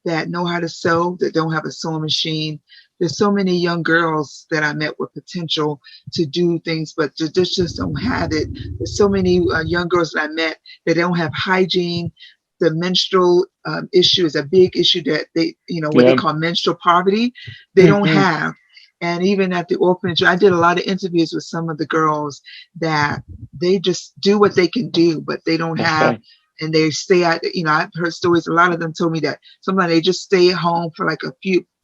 that know how to sew, that don't have a sewing machine. There's so many young girls that I met with potential to do things, but just don't have it. There's so many young girls that I met that don't have hygiene. the menstrual issue is a big issue that they, what they call menstrual poverty, they don't have. And even at the orphanage, I did a lot of interviews with some of the girls that they just do what they can do, but they don't have, and they stay at, I've heard stories. A lot of them told me that sometimes they just stay at home for like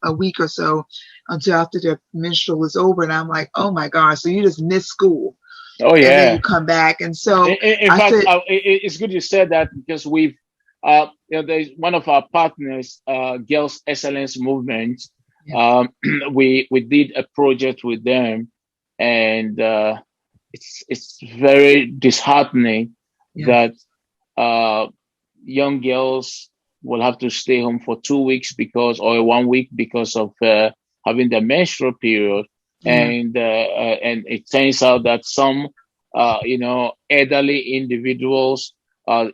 a week or so until after their menstrual is over. And I'm like, oh my gosh, so you just miss school. Oh yeah. And then you come back. And so in fact, it's good you said that, because we've, there's one of our partners, Girls Excellence Movement. We did a project with them, and it's very disheartening that young girls will have to stay home for 2 weeks or 1 week because of having the menstrual period. And it turns out that some elderly individuals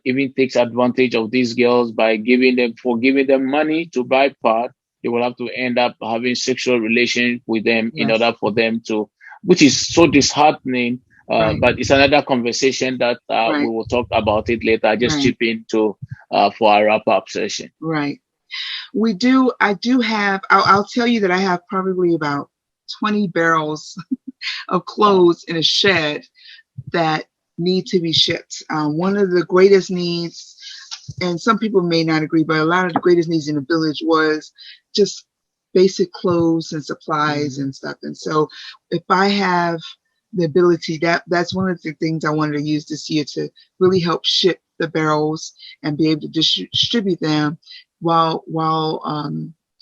even takes advantage of these girls by giving them money to buy pad. They will have to end up having sexual relations with them in order for them to, which is so disheartening. But it's another conversation that we will talk about it later. I just chip in for our wrap-up session. Right. I do have, I'll tell you that I have probably about 20 barrels of clothes in a shed that need to be shipped. One of the greatest needs, and some people may not agree, but a lot of the greatest needs in the village was just basic clothes and supplies and stuff. And so if I have the ability, that's one of the things I wanted to use this year to really help ship the barrels and be able to distribute them while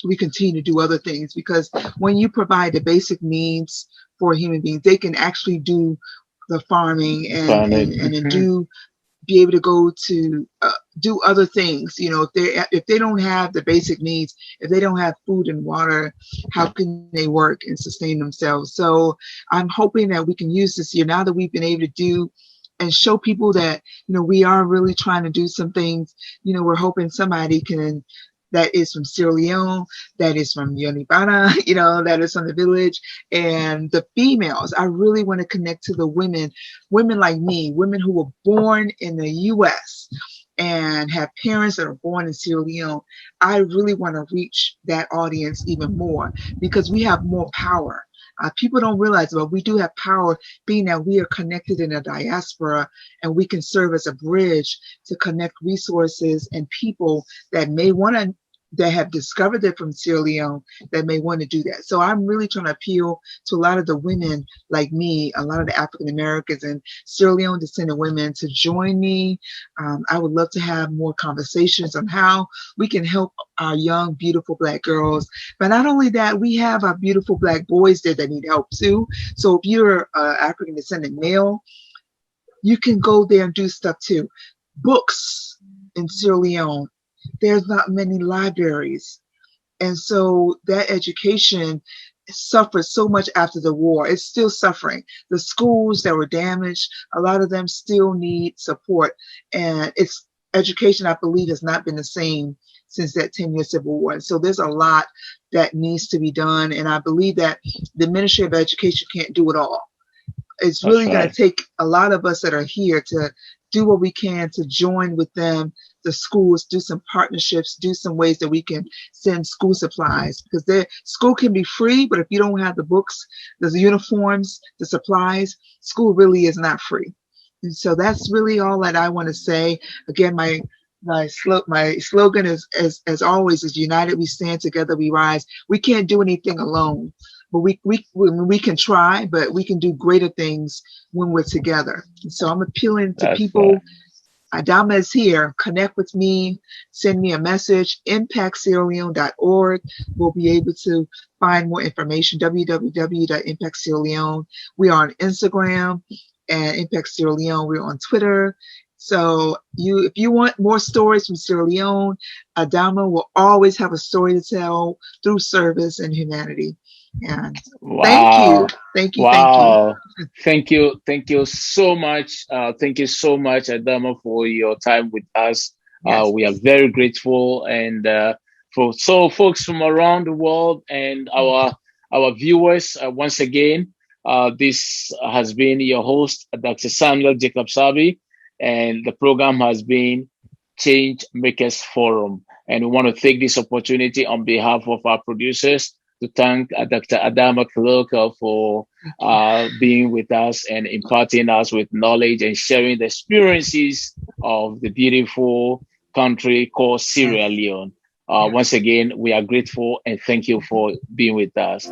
we continue to do other things. Because when you provide the basic needs for human beings, they can actually do the farming and be able to go to do other things. If they don't have the basic needs, if they don't have food and water, how can they work and sustain themselves? So I'm hoping that we can use this year, now that we've been able to do and show people that, we are really trying to do some things. We're hoping somebody that is from Sierra Leone, that is from Yonibana, that is from the village, and the females. I really want to connect to the women like me, women who were born in the U.S. and have parents that are born in Sierra Leone. I really want to reach that audience even more, because we have more power. People don't realize, but we do have power, being that we are connected in a diaspora, and we can serve as a bridge to connect resources and people that may that have discovered it from Sierra Leone, that may want to do that. So I'm really trying to appeal to a lot of the women like me, a lot of the African Americans and Sierra Leone descendant women to join me. I would love to have more conversations on how we can help our young, beautiful Black girls. But not only that, we have our beautiful Black boys there that need help too. So if you're an African descendant male, you can go there and do stuff too. Books in Sierra Leone, there's not many libraries. And so that education suffered so much after the war. It's still suffering. The schools that were damaged, a lot of them still need support. And its education, I believe, has not been the same since that 10-year civil war. And so there's a lot that needs to be done. And I believe that the Ministry of Education can't do it all. It's really going to take a lot of us that are here to do what we can to join with them, the schools, do some partnerships, do some ways that we can send school supplies, because school can be free, but if you don't have the books, the uniforms, the supplies, school really is not free. And so that's really all that I want to say. Again, my slogan is, as always, is united we stand, together we rise. We can't do anything alone, but we can try, but we can do greater things when we're together. And so I'm appealing to people. ADAMA is here. Connect with me. Send me a message. ImpactSierraLeone.org. We'll be able to find more information. www.ImpactSierraLeone. We are on Instagram and Impact Sierra Leone. We're on Twitter. So if you want more stories from Sierra Leone, ADAMA will always have a story to tell through service and humanity. And thank you. Wow. Thank you so much. Thank you so much, ADAMA, for your time with us. Yes. We are very grateful, and for folks from around the world and our viewers, once again, this has been your host, Dr. Samuel Jacobs-Abbey, and the program has been Change Makers Forum. And we want to take this opportunity on behalf of our producers to thank Dr. ADAMA Kalokah for being with us and imparting us with knowledge and sharing the experiences of the beautiful country called Sierra Leone. Once again, we are grateful and thank you for being with us.